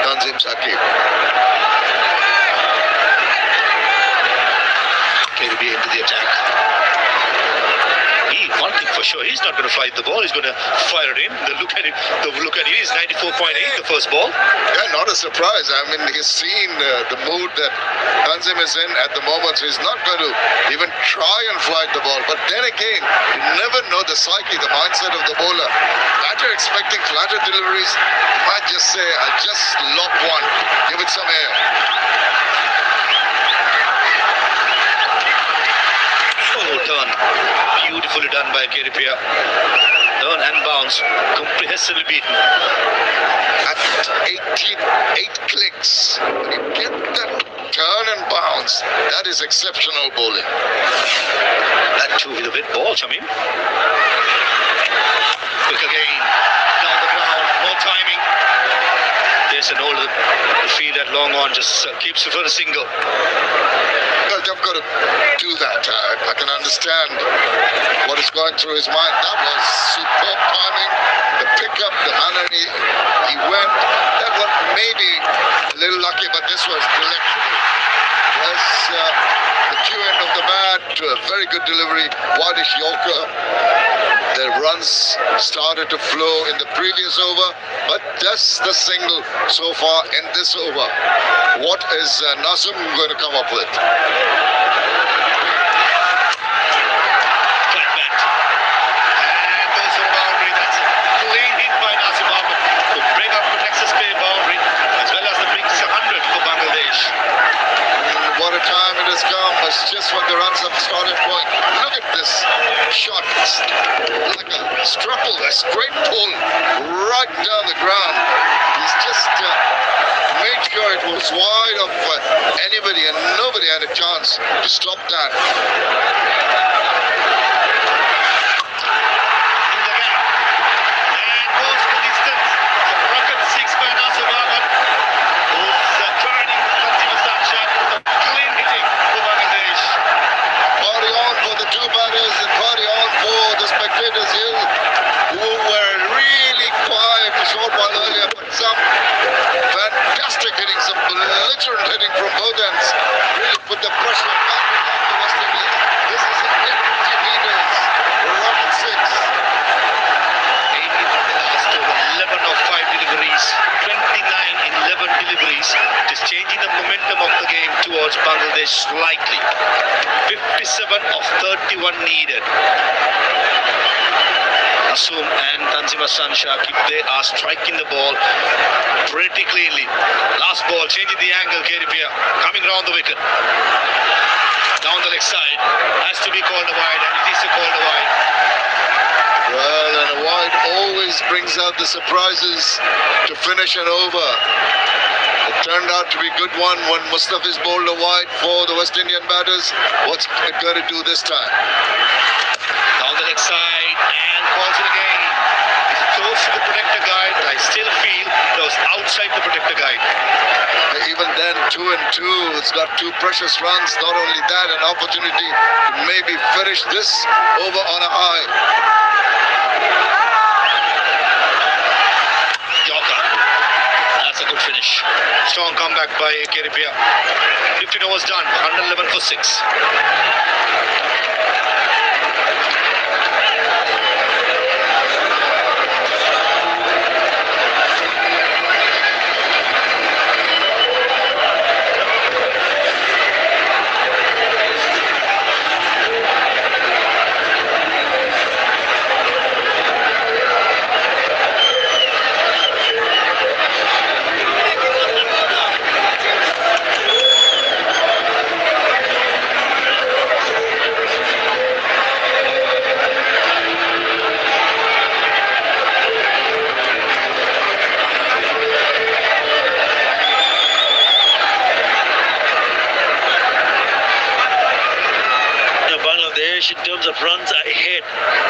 Speaker 3: Tanzim Shakib.
Speaker 1: KDB into the attack. One thing for sure, he's not going to fight the ball. He's going to fire it in. The look at it is 94.8, the first ball.
Speaker 3: Yeah, not a surprise. I mean, he's seen the mood that Tanzim is in at the moment, so he's not going to even try and flight the ball. But then again, you never know the psyche, the mindset of the bowler. Batter expecting flatter deliveries, he might just say, I'll just lob one, give it some air.
Speaker 1: Oh, turn. Beautifully done by Keripia.
Speaker 2: Turn and bounce. Comprehensively beaten.
Speaker 3: At 8 clicks, when you get that turn and bounce, that is exceptional bowling.
Speaker 2: That too with a bit ball, Shamim. Quick again. Down the ground. More timing. There's an older field at long on. Just keeps it for a single.
Speaker 3: Well, they've got to do that. I can understand what is going through his mind. That was superb timing. The pickup, the manner he went. That one maybe a little lucky, but this was delectable. Yes, the Q end of the bat to a very good delivery. Wadish Yorker. The runs started to flow in the previous over, but that's the single so far in this over. What is Nazim going to come up with?
Speaker 2: Flat bat. And goes for a boundary. That's a clean hit by Nazim Ahmed to break up the Texas Bay boundary as well as the brings 100 for Bangladesh.
Speaker 3: What a time it has come. It's just when the runs have started going. Look at this shot. It's like a struggle, a straight pull right down the ground. He's just made sure it was wide of anybody, and nobody had a chance to stop that.
Speaker 2: In the gap. And goes for distance. It's a rocket 6 by Nazim Ahmed, who's turning Tanzim Sanshak. Clean hitting for Bangladesh.
Speaker 3: Party on for the two batters and party on for the spectators here who were really quiet a short while earlier, but some fantastic hitting, some belligerent hitting from both ends really put the pressure on the West Indies. This is 80 meters, rocket 6.
Speaker 2: 80 from the last over, 11 of 5 deliveries, 29 in 11 deliveries. It is changing the momentum of the game towards Bangladesh slightly. 57 of 31 needed. Asum and Tanzima Sanshak, if they are striking the ball pretty cleanly. Last ball, changing the angle, Keripia, coming round the wicket. Down the leg side, has to be called a wide, and it is called a wide.
Speaker 3: Well, and a wide always brings out the surprises to finish an over. It turned out to be a good one when Mustafiz bowled a wide for the West Indian batters. What's it going to do this time?
Speaker 2: Down the leg side and calls it again. It's close to the protector guide. I still feel that was outside the protector guide.
Speaker 3: Even then, 2 and 2, it's got 2 precious runs. Not only that, an opportunity to maybe finish this over on a high.
Speaker 2: Yorker. That's a good finish. Strong comeback by Keripia. 15 overs done. 111 for 6.
Speaker 1: In terms of runs ahead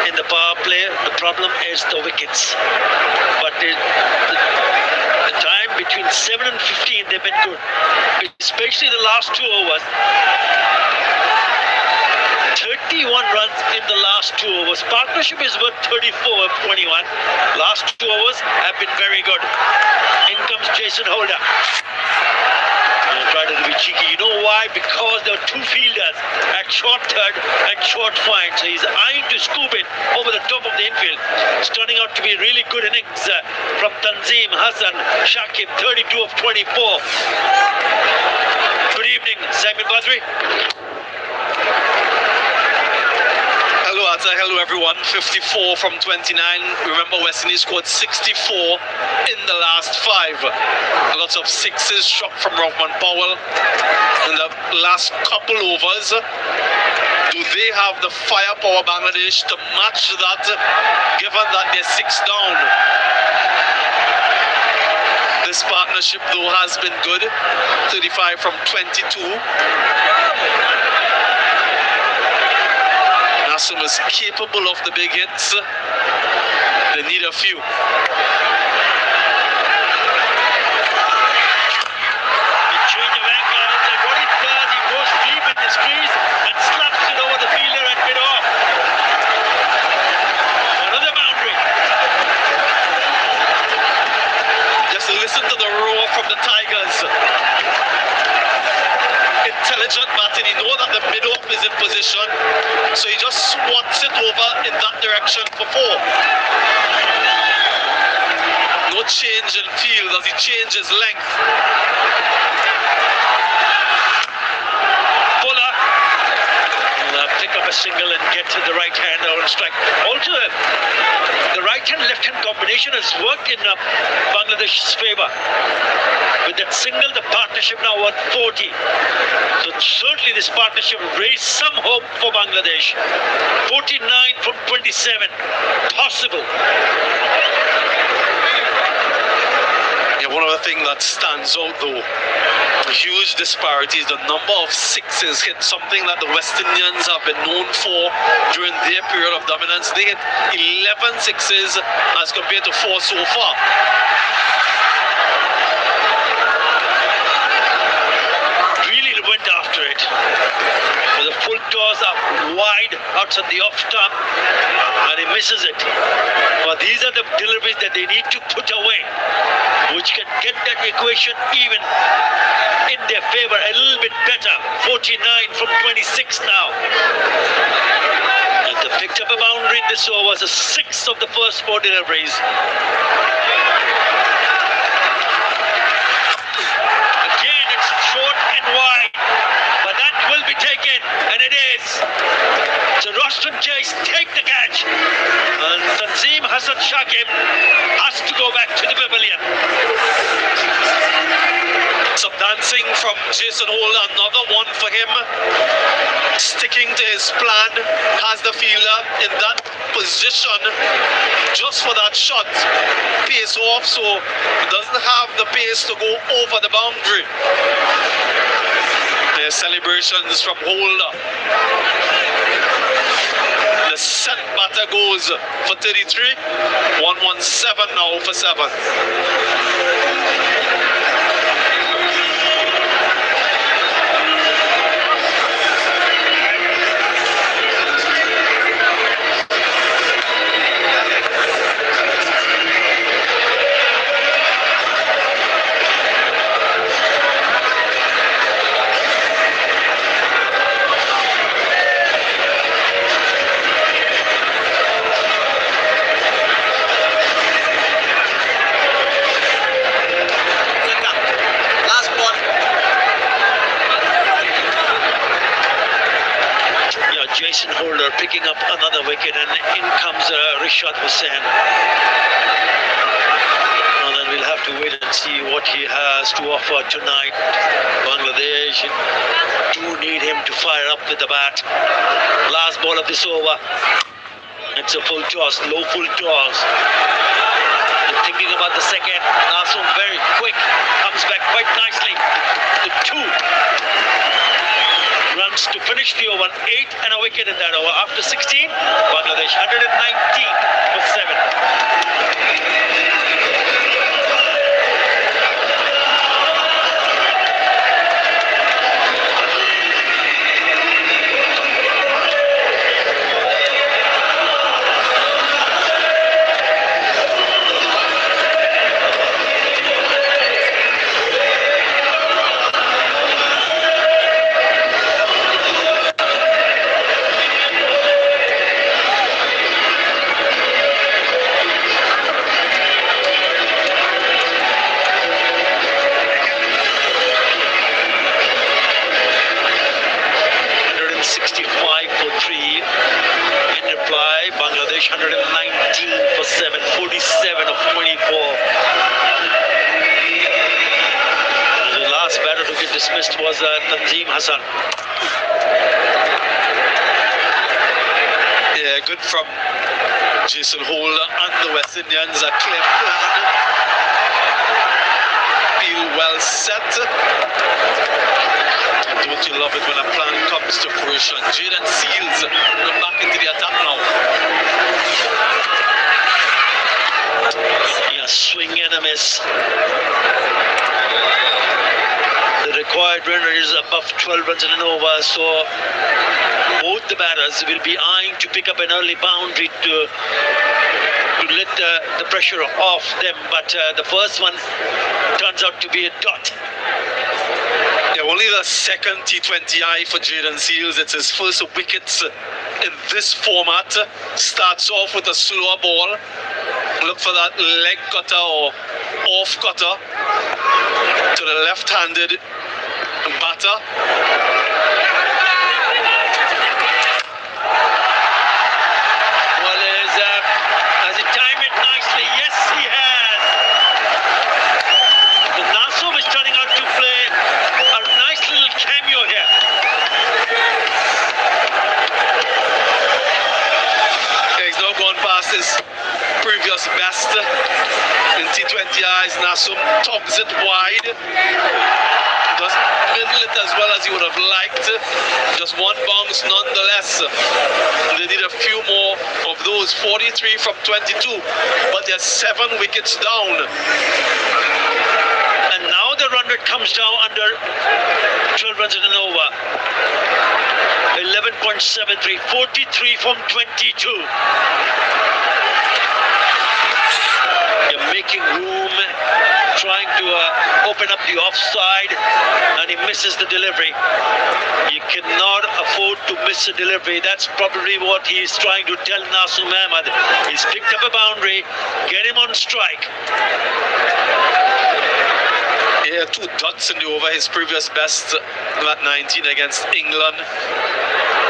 Speaker 1: in the power play, the problem is the wickets. But the time between 7 and 15, they've been good, especially the last 2 overs. 31 runs in the last 2 overs. Partnership is worth 34 of 21. Last 2 overs have been very good. In comes Jason Holder. Try to be cheeky. You know why? Because there are 2 fielders at short third and short fine. So he's eyeing to scoop it over the top of the infield. It's turning out to be a really good innings from Tanzim Hassan Shakib, 32 of 24. Good evening, Simon Badri.
Speaker 4: Hello Atta, hello everyone. 54 from 29. Remember, West Indies scored 64 in the last 5. Lots of sixes shot from Rahman Powell in the last couple overs to they have the firepower, Bangladesh, to match that, given that they're 6 down. This partnership, though, has been good. 35 from 22. Nasum is capable of the big hits. They need a few.
Speaker 1: Change of angle, and what it does, he goes deep in his crease and slaps it over the fielder and mid off. Another boundary.
Speaker 4: Just listen to the roar from the Tigers. Intelligent batting. He knows that the mid-off is in position, so he just swats it over in that direction for 4. No change in field as he changes length.
Speaker 1: Fuller will pick up a single and get to the right hand on strike. Also, the right hand left hand combination has worked in Bangladesh's favour. With that single, the partnership now at 40. So certainly this partnership raised some hope for Bangladesh. 49 from 27. Possible.
Speaker 4: Yeah, one of the things that stands out though, a huge disparity is the number of sixes hit, something that the West Indians have been known for during their period of dominance. They hit 11 sixes as compared to 4 so far.
Speaker 1: Really went after it. With the full toss up wide outside the off stump, and he misses it. But these are the deliveries that they need to put away, which can get that equation even in their favor a little bit better. 49 from 26 now. And they picked up a boundary in this over, the 6th of the first 4 deliveries. Again, it's short and wide, but that will be taken, and it is. So Roshan Chase take the catch, and Tanzim Hassan Shakib has to go back to the pavilion.
Speaker 4: Some dancing from Jason Holt, another one for him. Sticking to his plan, has the fielder in that position just for that shot. Pace off, so he doesn't have the pace to go over the boundary. There's celebrations from Holder. The set batter goes for 33. 117 now for 7.
Speaker 1: Jason Holder picking up another wicket, and in comes Rishad Hussain. And then we'll have to wait and see what he has to offer tonight. Bangladesh do need him to fire up with the bat. Last ball of this over. It's a full toss, low full toss. And thinking about the second, Nasum very quick, comes back quite nicely. The 2 runs to finish the over, 8 and a wicket in that over. After 16, Bangladesh 119 for 7. Bangladesh 119 for 7, 47 of 24. The last batter to get dismissed was Tanzim Hassan.
Speaker 4: from Jason Holder and the West Indians. A clear plan. Feel well set. Don't you love it when a plan comes to fruition? Jaden Seals going back into the attack now.
Speaker 1: Yeah, swing and a miss. The required run rate is above 12 runs in an over, so both the batters will be eyeing to pick up an early boundary to let the pressure off them. But the first one turns out to be a dot.
Speaker 4: Yeah, only the second T20I for Jaden Seals. It's his first wickets in this format. Starts off with a slower ball. Look for that leg cutter or off cutter to the left-handed batter.
Speaker 1: Well, has he timed it nicely? Yes, he has. The Nassum is turning out to play a nice little cameo here.
Speaker 4: He's now gone past his previous best in T20Is. Nassum tugs it wide. Doesn't middle it as well as he would have liked. Just one bounce nonetheless. They need a few more of those. 43 from 22, but they're 7 wickets down.
Speaker 1: And now the run rate comes down under 12 runs in an over. 11.73, 43 from 22. You're making room, trying to open up the offside, and he misses the delivery. You cannot afford to miss a delivery. That's probably what he's trying to tell Nassum Ahmed. He's picked up a boundary, get him on strike.
Speaker 4: Yeah, 2 dots in the over, his previous best at 19 against England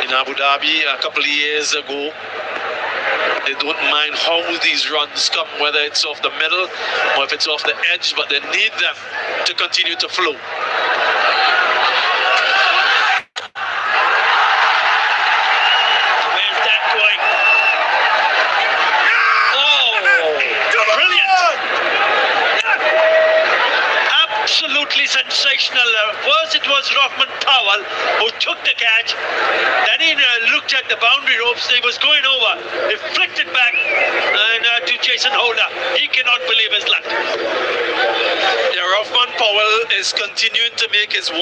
Speaker 4: in Abu Dhabi a couple of years ago. They don't mind how these runs come, whether it's off the middle or if it's off the edge, but they need them to continue to flow.
Speaker 1: Where's that going? Oh, brilliant! Absolutely sensational. First it was Rahman Powell who took the catch. Then he looked at the boundary ropes. He was going over. He flicked it back and to Jason Holder. He cannot believe his luck.
Speaker 4: Yeah, Rahman Powell is continuing to make his 100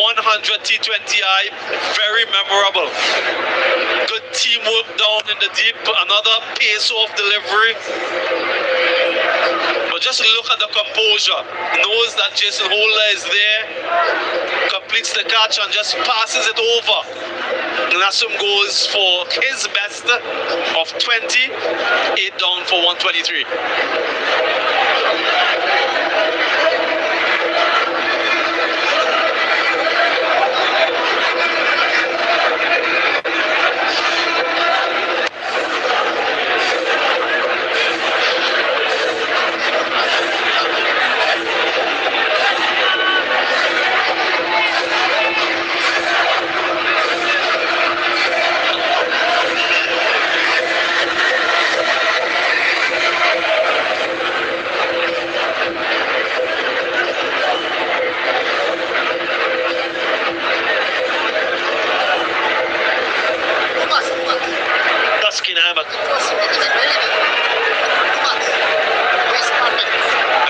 Speaker 4: T20I very memorable. Good teamwork down in the deep. Another pace-off delivery. But just look at the composure. Knows that Jason Holder is there. Completes the catch and just passes it over. Nassum goes for his best of 20. 8 down for 123.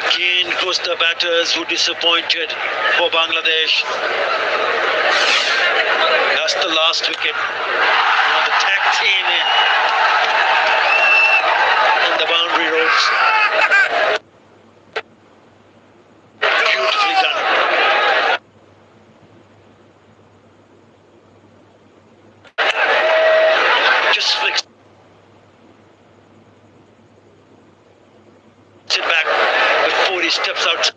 Speaker 1: Again goes the batters who disappointed for Bangladesh. That's the last wicket. The tag team in the boundary ropes. Beautifully done. Just flicks it back before he steps outside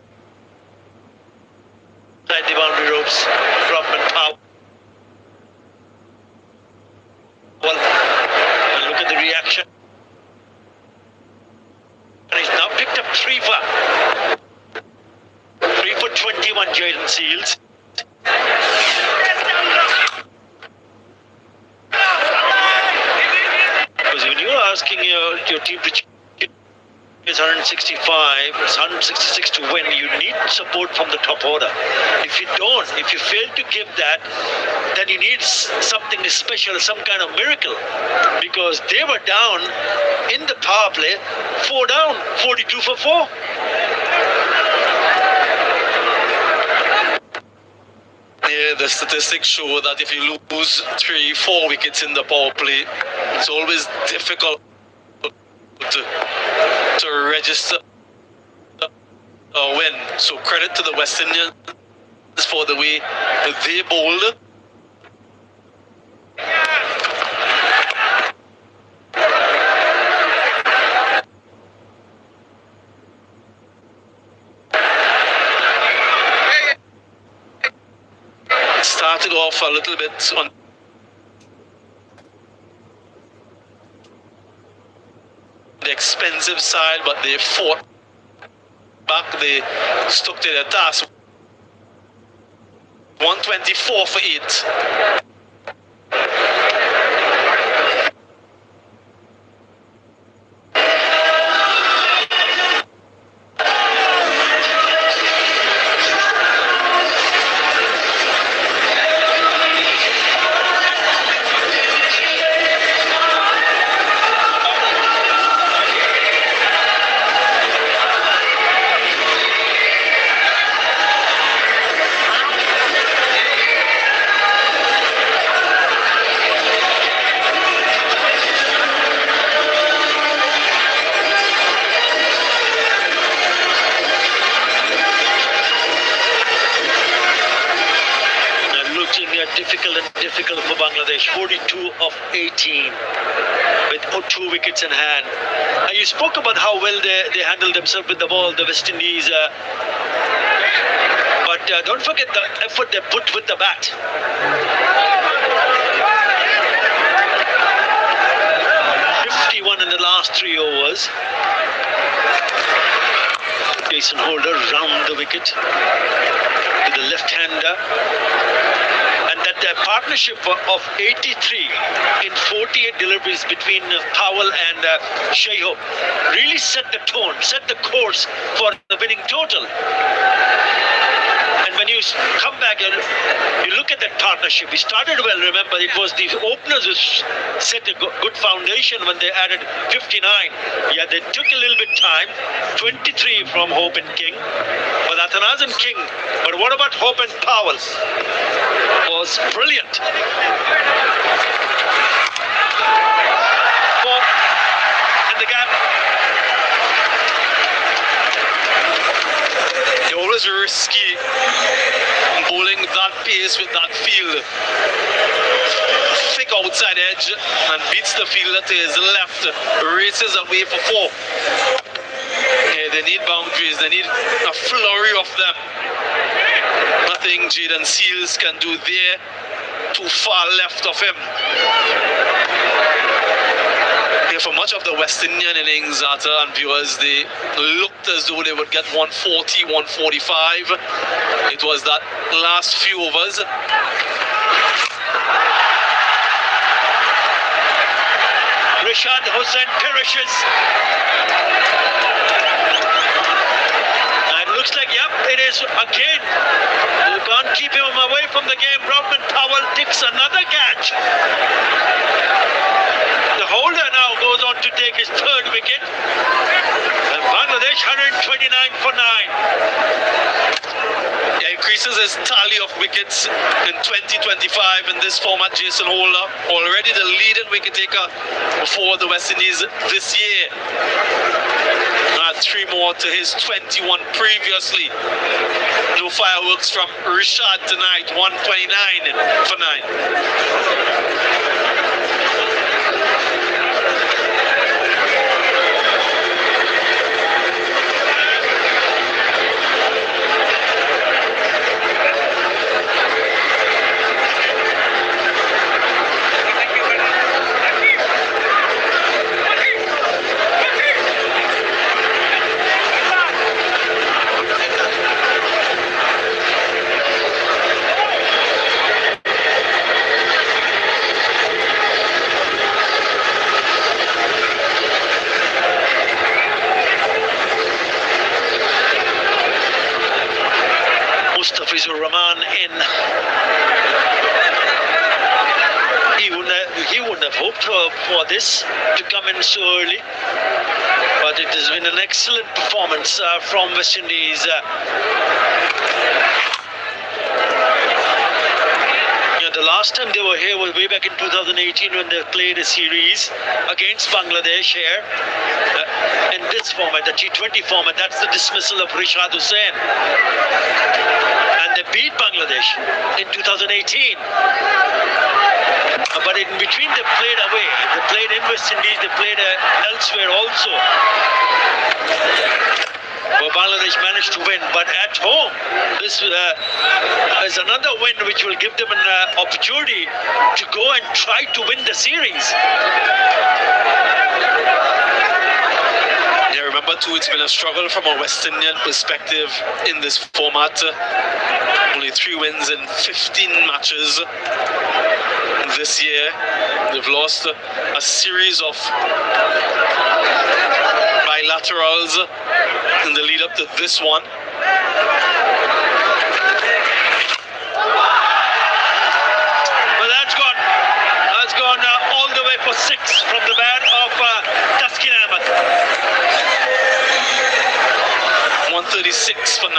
Speaker 1: the boundary ropes. Rahman Powell. And look at the reaction. And he's now picked up 3 for 21, Jaden Seals. Because when you are asking your team to is 165, it's 166 to win. You need support from the top order. If you don't, if you fail to give that, then you need something special, some kind of miracle, because they were down in the power play, 4 down, 42 for 4.
Speaker 4: Yeah, the statistics show that if you lose 3-4 wickets in the power play, it's always difficult to register a win. So credit to the West Indians for the way they bowled. Started off a little bit on the expensive side, but they fought back. They stuck to their task. 124 for 8.
Speaker 1: Difficult for Bangladesh. 42 of 18 with 2 wickets in hand. You spoke about how well they handled themselves with the ball, the West Indies. But don't forget the effort they put with the bat. 51 in the last 3 overs. Jason Holder round the wicket with the left-hander. And that partnership of 83 in 48 deliveries between Powell and Shai really set the tone, set the course for the winning total. And when you come back and you look at that partnership, we started well. Remember, it was the openers who set a good foundation when they added 59. Yeah, they took a little bit time. 23 from Hope and King, but Athanase and King. But what about Hope and Powell? Was brilliant. Four in the gap.
Speaker 4: They're always risky bowling that pace with that field. Thick outside edge and beats the fielder to his left. Races away for 4. Yeah, they need boundaries. They need a flurry of them. Nothing Jayden Seales can do there. Too far left of him. Yeah, for much of the West Indian innings, Arthur and viewers, they looked as though they would get 140, 145. It was that last few overs.
Speaker 1: Rashad Hussain perishes. Looks like, yep, it is again. You can't keep him away from the game. Brodman Powell takes another catch. The holder now goes on to take his 3rd wicket. And Bangladesh 129 for 9.
Speaker 4: Yeah, increases his tally of wickets in 2025 in this format. Jason Holder, already the leading wicket taker for the West Indies this year. 3 more to his 21 previously. No fireworks from Rishad tonight. 129 for 9.
Speaker 1: hoped for this to come in so early. But it has been an excellent performance from West Indies. The last time they were here was way back in 2018 when they played a series against Bangladesh here in this format, the T20 format. That's the dismissal of Rishad Hussain. And they beat Bangladesh in 2018. But in between they played away. They played in West Indies, they played elsewhere also. Well, Bangladesh managed to win, but at home, this is another win which will give them an opportunity to go and try to win the series.
Speaker 4: Yeah, remember too, it's been a struggle from a West Indian perspective in this format. Only 3 wins in 15 matches this year. They've lost a series of bilaterals in the lead up to this one.
Speaker 1: Well, that's gone all the way for 6 from the bat of Taskin Ahmed.
Speaker 4: 136 for 9.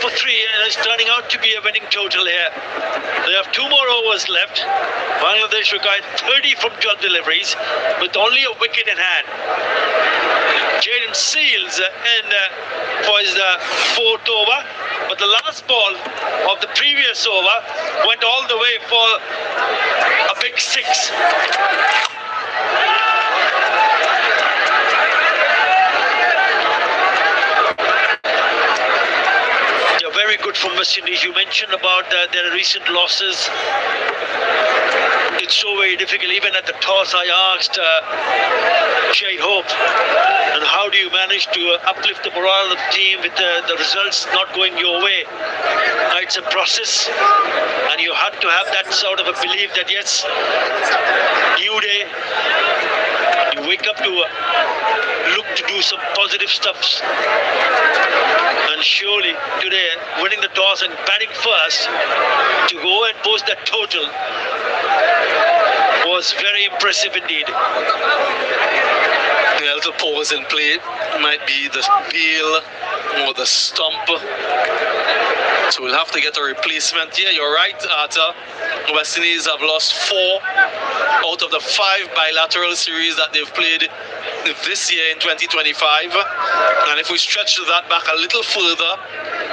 Speaker 1: For 3, and it's turning out to be a winning total here. They have 2 more overs left. Bangladesh required 30 from 12 deliveries with only a wicket in hand. Jaden Seals for his 4th over, but the last ball of the previous over went all the way for a big 6. Very good from West Indies. You mentioned about their recent losses. It's so very difficult. Even at the toss, I asked Jay Hope, and how do you manage to uplift the morale of the team with the results not going your way? It's a process, and you have to have that sort of a belief that yes, new day. You wake up to look to do some positive stuff. And surely today, winning the toss and batting first to go and post that total was very impressive indeed.
Speaker 4: The little pause in play might be the peel or the stump. So we'll have to get a replacement. Yeah, you're right, Arthur. West Indies have lost 4 out of the 5 bilateral series that they've played this year in 2025. And if we stretch that back a little further,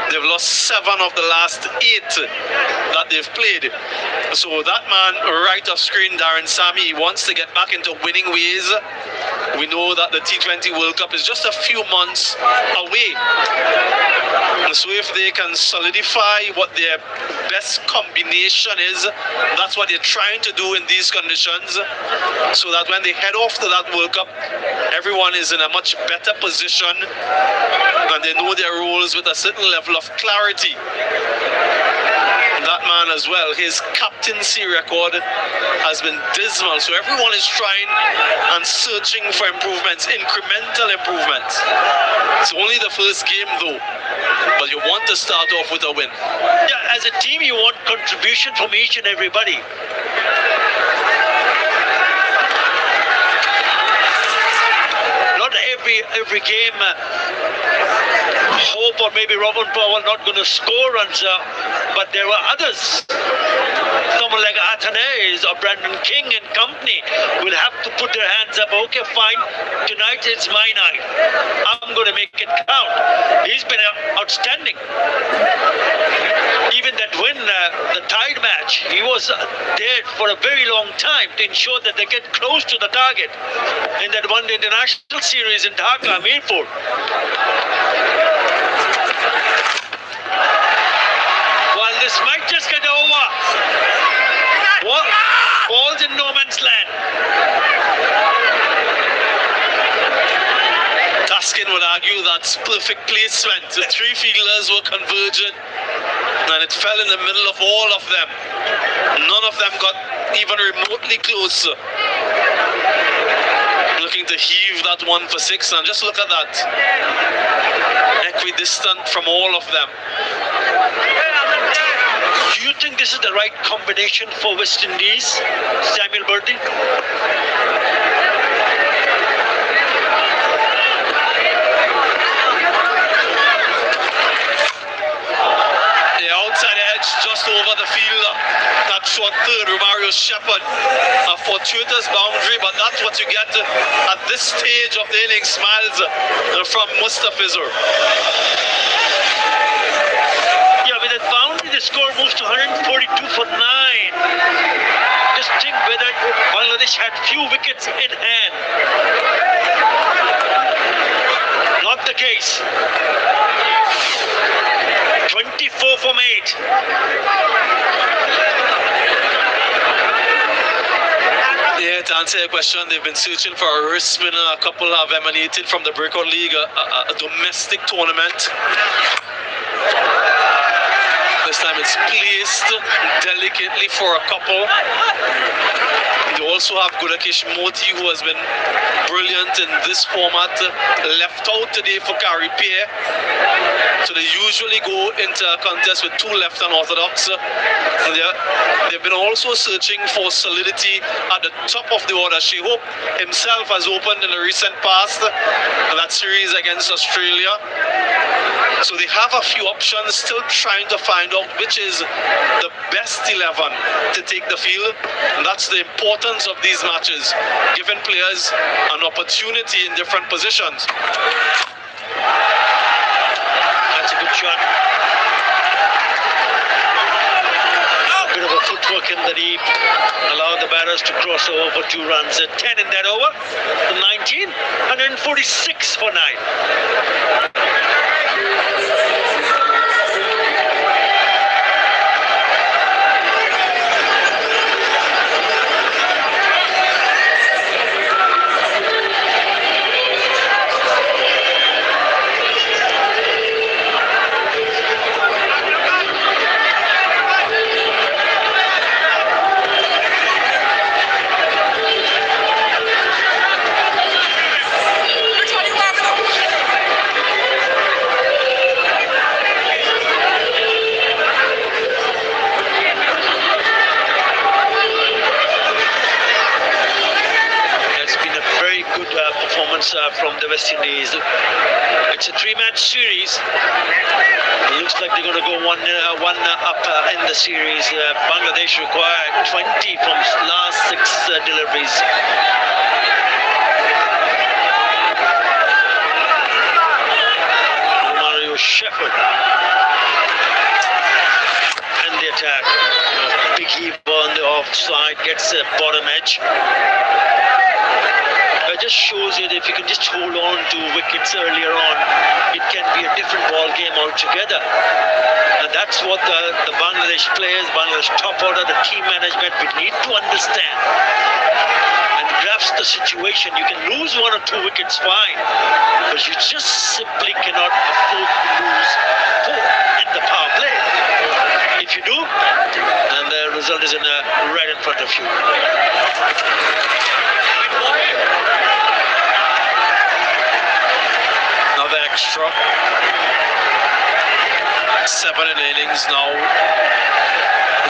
Speaker 4: they've lost 7 of the last 8 that they've played. So that man right off screen, Darren Sammy, wants to get back into winning ways. We know that the T20 World Cup is just a few months away. So if they can solidify what their best combination is, that's what they're trying to do in these conditions, so that when they head off to that World Cup, everyone is in a much better position and they know their roles with a certain level of clarity. That man as well, his captaincy record has been dismal, so everyone is trying and searching for improvements, incremental improvements. It's only the first game though, but you want to start off with a win.
Speaker 1: Yeah, as a team you want contribution from each and everybody. Not every game Hope or maybe Robin Powell not going to score runs, but there were others. Someone like Athanase or Brandon King and company will have to put their hands up. Okay, fine, tonight it's my night. I'm going to make it count. He's been outstanding. Even that win, the tied match, he was there for a very long time to ensure that they get close to the target in that one international series in Dhaka, Mirpur.
Speaker 4: that's perfect placement. The three fielders were convergent, and it fell in the middle of all of them. None of them got even remotely close. Looking to heave that one for six, and just look at that. Equidistant from all of them.
Speaker 1: Do you think this is the right combination for West Indies, Samuel Bertie?
Speaker 4: The outside edge just over the field. That short third, Romario Shepherd. A fortuitous boundary, but that's what you get at this stage of the inning. Smiles from Mustafizur.
Speaker 1: Yeah, with that boundary, the score moves to 142 for 9. Just think whether Bangladesh had few wickets in hand. Not the case. 24 from 8.
Speaker 4: Yeah, to answer your question, they've been searching for a wrist spinner. A couple have emanated from the Breakout League, a domestic tournament. This time it's placed delicately for a couple. They also have Gudakesh Moti, who has been brilliant in this format, left out today for Gary Pierre. So they usually go into a contest with two left unorthodox. They've been also searching for solidity at the top of the order. Shehop himself has opened in the recent past that series against Australia. So they have a few options, still trying to find out which is the best 11 to take the field. And that's the importance of these matches, giving players an opportunity in different positions.
Speaker 1: That's a good shot. A bit of a footwork in the deep. Allow the batters to cross over for 2 runs. 10 in that over. The 19, 146 for 9. From the West Indies. It's a 3-match series. It looks like they're going to go one up in the series. Bangladesh required 20 from last 6 deliveries. Mario Shepherd and the attack. Big heave on the offside, gets the bottom edge. It just shows you that if you can just hold on to wickets earlier on, it can be a different ball game altogether. And that's what the Bangladesh players, Bangladesh top order, the team management, we need to understand and grasp the situation. You can lose 1 or 2 wickets, fine, but you just simply cannot afford to lose 4 in the power play. If you do, then the result is right in front of you.
Speaker 4: Another extra. 7 in innings now,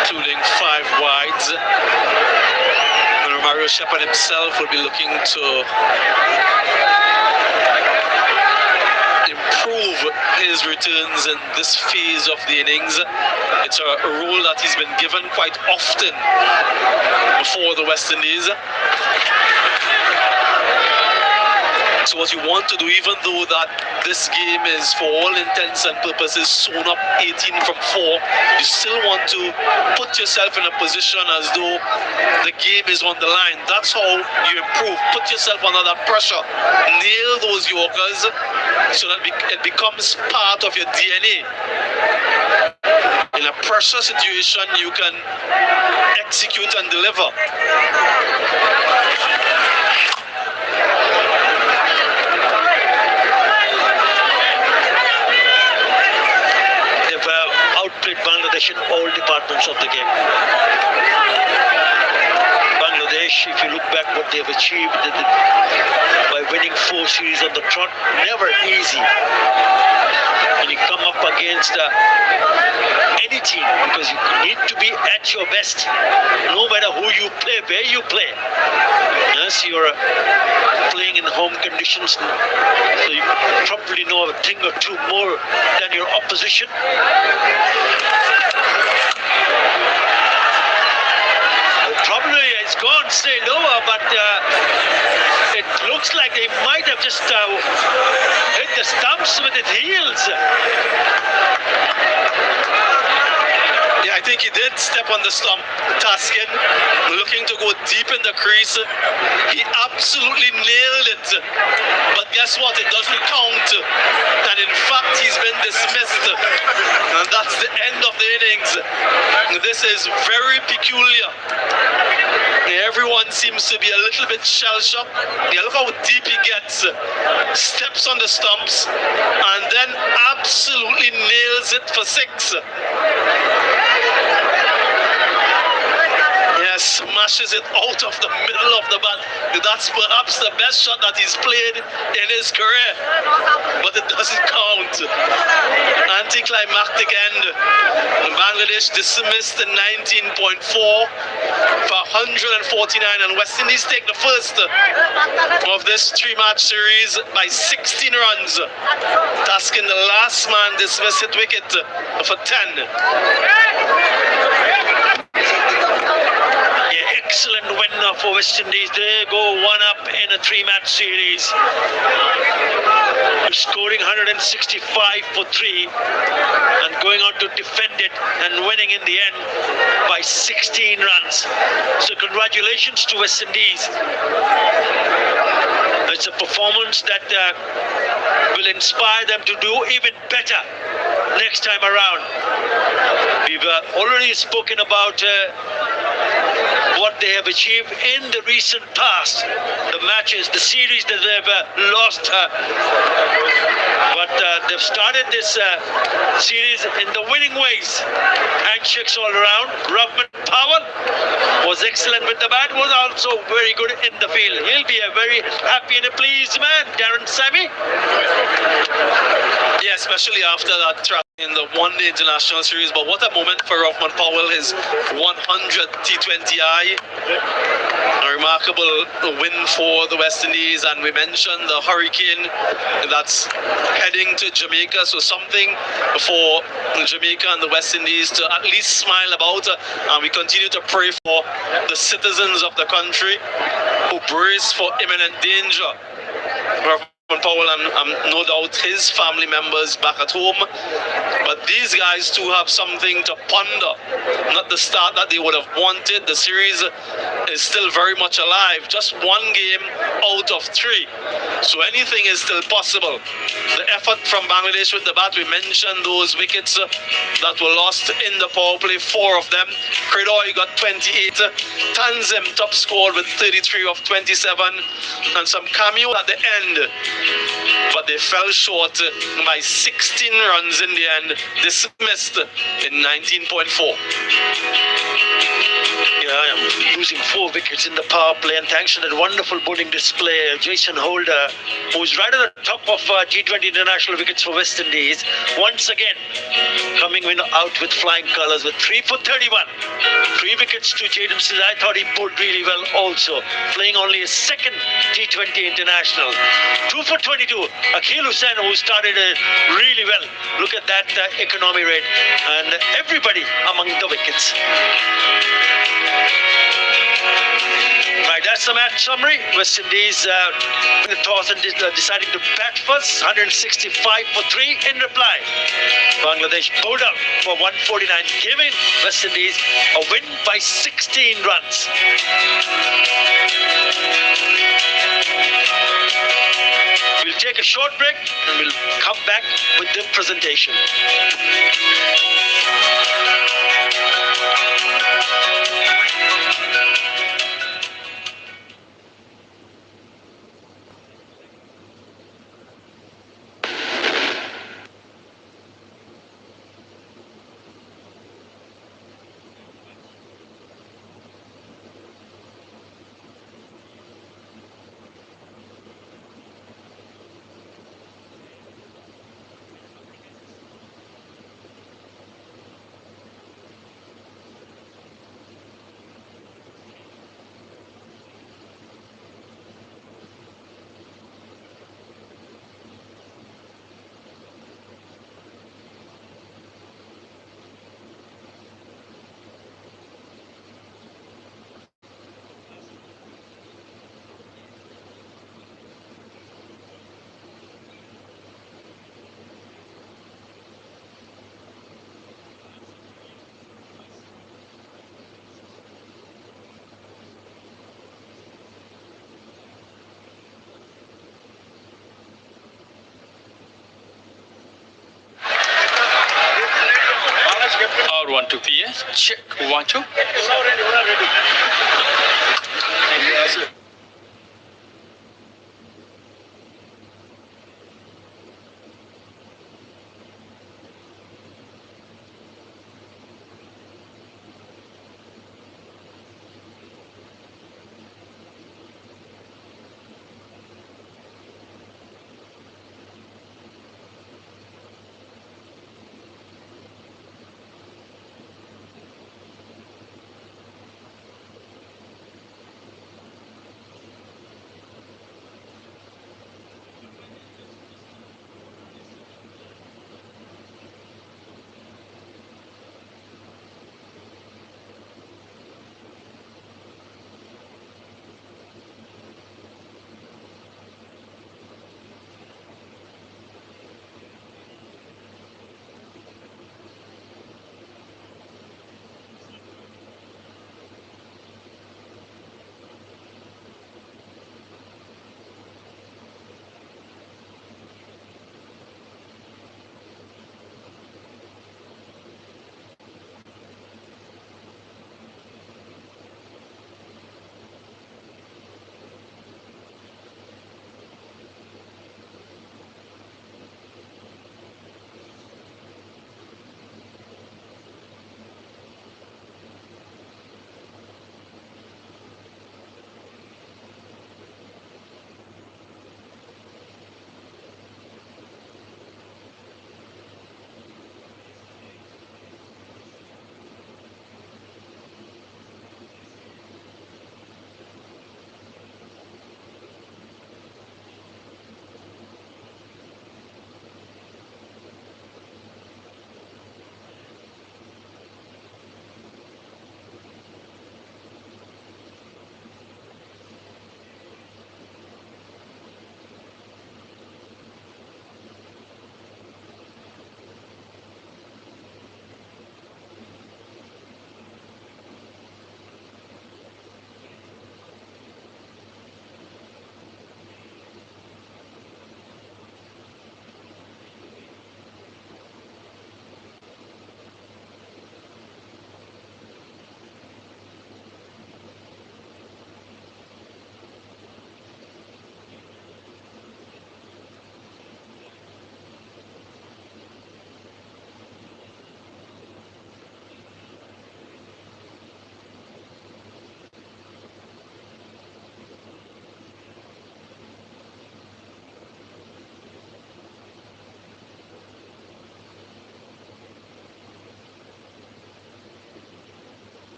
Speaker 4: including 5 wides. And Romario Shepherd himself will be looking to improve his returns in this phase of the innings. It's a role that he's been given quite often before the West Indies. So what you want to do, even though that this game is for all intents and purposes sewn up 18 from 4, you still want to put yourself in a position as though the game is on the line. That's how you improve. Put yourself under that pressure. Nail those Yorkers so that it becomes part of your DNA. In a pressure situation, you can execute and deliver.
Speaker 1: Bangladesh in all departments of the game. Bangladesh, if you look back what they have achieved by winning 4 series on the trot, never easy. When you come up against any team, because you need to be at your best, no matter who you play, where you play. Yes, you're playing in home conditions, so you probably know a thing or two more than your opposition. Probably it's gone, stay lower, but it looks like they might have just hit the stumps with its heels.
Speaker 4: Yeah, I think he did step on the stump. Taskin looking to go deep in the crease. He absolutely nailed it. But guess what? It doesn't count. And in fact, he's been dismissed. And that's the end of the innings. This is very peculiar. Everyone seems to be a little bit shell-shocked. Yeah, look how deep he gets. Steps on the stumps and then absolutely nails it for 6. Smashes it out of the middle of the bat. That's perhaps the best shot that he's played in his career, but it doesn't count. Anticlimactic end. Bangladesh dismissed the 19.4 for 149, and West Indies take the first of this 3-match series by 16 runs. Taskin, the last man, dismissed hit wicket for 10.
Speaker 1: Excellent win for West Indies. They go 1-up in a 3-match series, scoring 165 for 3 and going on to defend it and winning in the end by 16 runs. So congratulations to West Indies. It's a performance that will inspire them to do even better next time around. We've already spoken about what they have achieved in the recent past, the matches, the series that they've lost, but they've started this series in the winning ways. Handshakes all around. Rovman Powell was excellent with the bat, was also very good in the field. He'll be a very happy and a pleased man, Darren Sammy.
Speaker 4: Yeah, especially after that track in the one-day international series. But what a moment for Rovman Powell, his 100th T20I. A remarkable win for the West Indies, and we mentioned the hurricane that's heading to Jamaica, so something for Jamaica and the West Indies to at least smile about, and we continue to pray for the citizens of the country who brace for imminent danger. Powell and no doubt his family members back at home, but these guys too have something to ponder. Not the start that they would have wanted. The series is still very much alive, just 1 game out of 3, so anything is still possible. The effort from Bangladesh with the bat, we mentioned those wickets that were lost in the power play, 4 of them. Kredoy got 28, Tanzim top scored with 33 of 27, and some cameo at the end, but they fell short by 16 runs in the end, dismissed in 19.4.
Speaker 1: Yeah, losing 4 wickets in the power play, and thanks to that wonderful bowling display, Jason Holder, who's right at the top of T20 international wickets for West Indies, once again coming out with flying colours with 3 for 31. 3 wickets to Jaden Smith. I thought he bowled really well also, playing only his 2nd T20 international. 2 for 22. Akhil Hussain, who started really well. Look at that economy rate, and everybody among the wickets. Right, that's the match summary. West Indies in the toss and deciding to bat first. 165 for 3 in reply. Bangladesh bowled out for 149, giving West Indies a win by 16 runs. We'll take a short break and we'll come back with the presentation.
Speaker 5: Sound 1 2 PA. Check 1 2.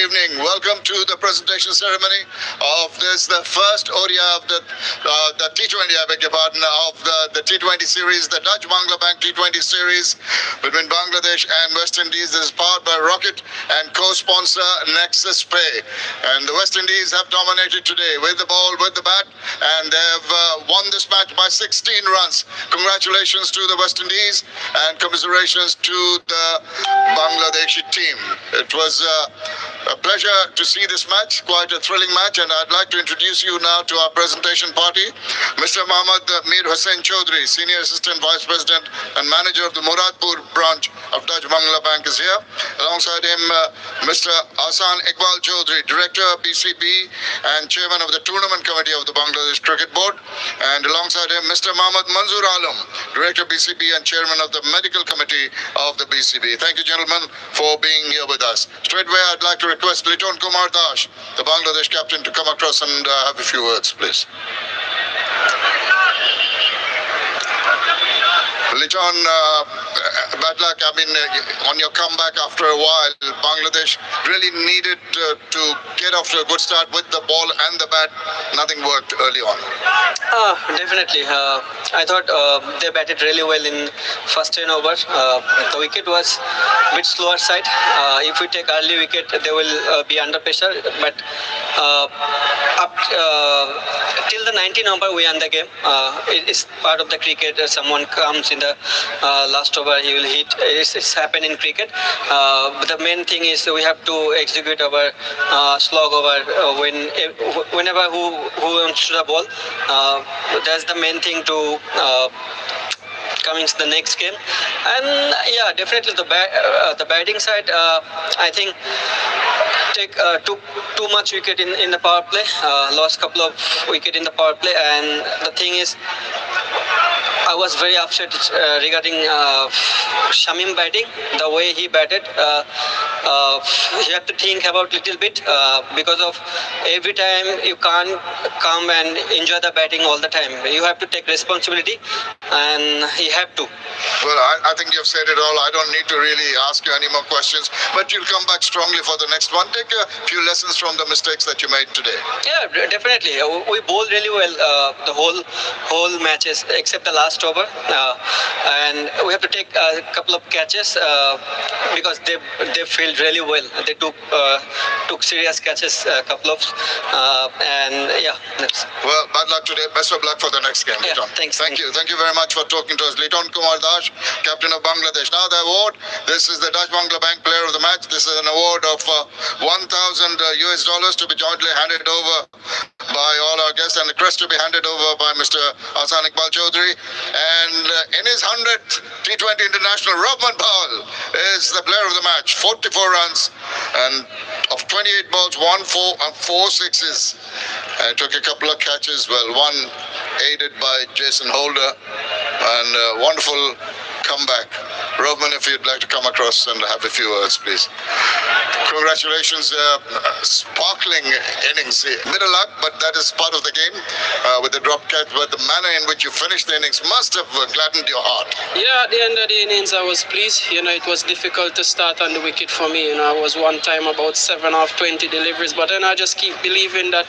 Speaker 3: evening. Welcome to the presentation ceremony of this, the first ODI of the T20, I beg your pardon, of the T20 series, the Dutch Bangla Bank T20 series between Bangladesh and West Indies. This is powered by Rocket and co-sponsor Nexus Pay. And the West Indies have dominated today with the ball, with the bat, and they've won this match by 16 runs. Congratulations to the West Indies and commiserations to the Bangladeshi team. It was a pleasure to see this match, quite a thrilling match, and I'd like to introduce you now to our presentation party. Mr. Mohammad Mir Hussain Chaudhry, Senior Assistant Vice President and Manager of the Muradpur branch of Dutch Bangla Bank is here. Alongside him, Mr. Ahsan Iqbal Chaudhry, Director BCB and Chairman of the Tournament Committee of the Bangladesh Cricket Board. And alongside him, Mr. Mohammad Manzoor Alam, Director BCB and Chairman of the Medical Committee of the BCB. Thank you, gentlemen, for being here with us. Straightway, I'd like to request Liton Kumar Das, the Bangladesh captain, to come across and have a few words, please. Liton, bad luck. I mean, on your comeback after a while, Bangladesh really needed to get off to a good start with the ball and the bat. Nothing worked early on.
Speaker 6: Definitely. I thought they batted really well in first 10 overs. The wicket was a bit slower side. If we take early wicket, they will be under pressure. But till the 19 over, we won the game. It is part of the cricket. Someone comes in the last over, he will hit. It's happened in cricket. But the main thing is we have to execute our slog over whenever who wants the ball. That's the main thing to coming to the next game. And yeah, definitely the batting side, I think took too much wicket in the power play. Lost couple of wicket in the power play, and the thing is, I was very upset regarding Shamim batting, the way he batted. You have to think about a little bit because of every time you can't come and enjoy the batting all the time. You have to take responsibility, and you have to.
Speaker 3: Well, I think you've said it all. I don't need to really ask you any more questions, but you'll come back strongly for the next one. Take a few lessons from the mistakes that you made today.
Speaker 6: Yeah, definitely. We bowled really well the whole matches except the last over, and we have to take a couple of catches because they fielded really well. They took serious catches, a couple of, and yeah.
Speaker 3: Well, bad luck today. Best of luck for the next game,
Speaker 6: Yeah,
Speaker 3: Liton.
Speaker 6: thanks.
Speaker 3: Thank you. Thank you very much for talking to us. Liton Kumar Das, captain of Bangladesh. Now the award. This is the Dutch Bangla Bank Player of the Match. This is an award of $1,000 to be jointly handed over by all our guests, and the crest to be handed over by Mr. Ahsan Iqbal Chaudhry. And in his 100th T20 International, Rahman Powell is the player of the match. 44 runs and of 28 balls, 1 4 and 4 sixes. And took a couple of catches. Well, one aided by Jason Holder, and a wonderful comeback. Rahman, if you'd like to come across and have a few words, please. Congratulations, sparkling innings. Bit of luck, but that is part of the game with the drop catch. But the manner in which you finished the innings must have gladdened your heart.
Speaker 7: Yeah, at the end of the innings, I was pleased. It was difficult to start on the wicket for me. I was one time about 7 off 20 deliveries, but then I just keep believing that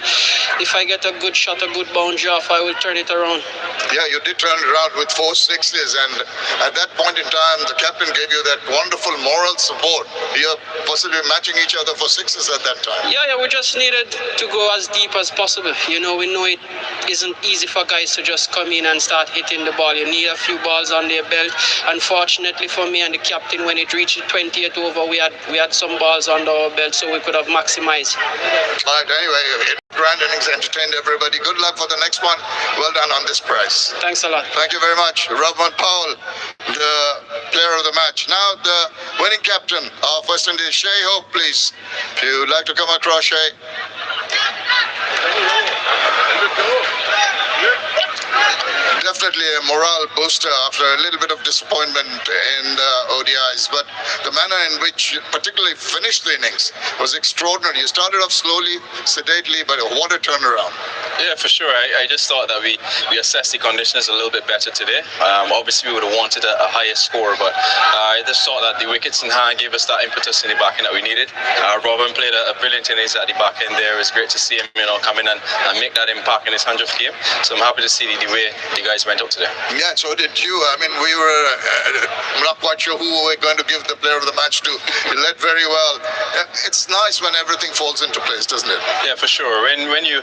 Speaker 7: if I get a good shot, a good boundary off, I will turn it around.
Speaker 3: Yeah, you did turn it around with 4 sixes, and at that point in time, the captain gave you that wonderful moral support. You're possibly matching each other for sixes at that time.
Speaker 7: Yeah, we just needed to go as deep as possible. We know it isn't easy for guys to just come in and start hitting the ball. You need a few balls on their belt. Unfortunately for me and the captain, when it reached the 20th over, we had some balls under our belt, so we could have maximized.
Speaker 3: Right, anyway, grand innings entertained everybody. Good luck for the next one. Well done on this prize.
Speaker 7: Thanks a lot.
Speaker 3: Thank you very much. Rahman Powell, the player of the match. Now the winning captain of West Indies, Shay Hope, please. If you'd like to come across, Shay. Definitely a morale booster after a little bit of disappointment in the ODIs, but the manner in which you particularly finished the innings was extraordinary. You started off slowly, sedately, but what a turnaround.
Speaker 5: Yeah, for sure. I just thought that we assessed the conditions a little bit better today. Obviously, we would have wanted a higher score, but I just thought that the wickets in hand gave us that impetus in the back end that we needed. Robin played a brilliant innings at the back end there. It was great to see him, come in and make that impact in his 100th game. So I'm happy to see the the way the guys went out today.
Speaker 3: Yeah, so did you. I mean, we were not quite sure who we were going to give the player of the match to. He led very well. It's nice when everything falls into place, doesn't it?
Speaker 5: Yeah, for sure. When you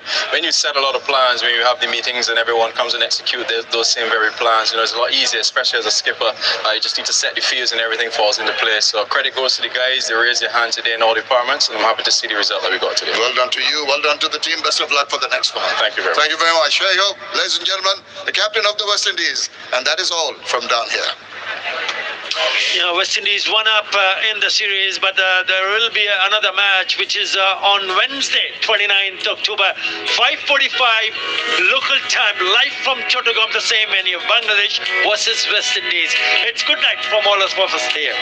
Speaker 5: set a lot of plans, when you have the meetings and everyone comes and execute those same very plans, it's a lot easier, especially as a skipper. You just need to set the fields and everything falls into place. So credit goes to the guys. They raised their hand today in all departments, and I'm happy to see the result that we got today.
Speaker 3: Well done to you. Well done to the team. Best of luck for the next one.
Speaker 5: Thank you very much.
Speaker 3: Thank you very much. There you go, ladies and gentlemen, the captain of the West Indies. And that is all from down here.
Speaker 1: West Indies one up in the series, but there will be another match which is on Wednesday, 29th October, 5:45 local time, live from Chittagong, the same venue, Bangladesh versus West Indies. It's good night from all of us here.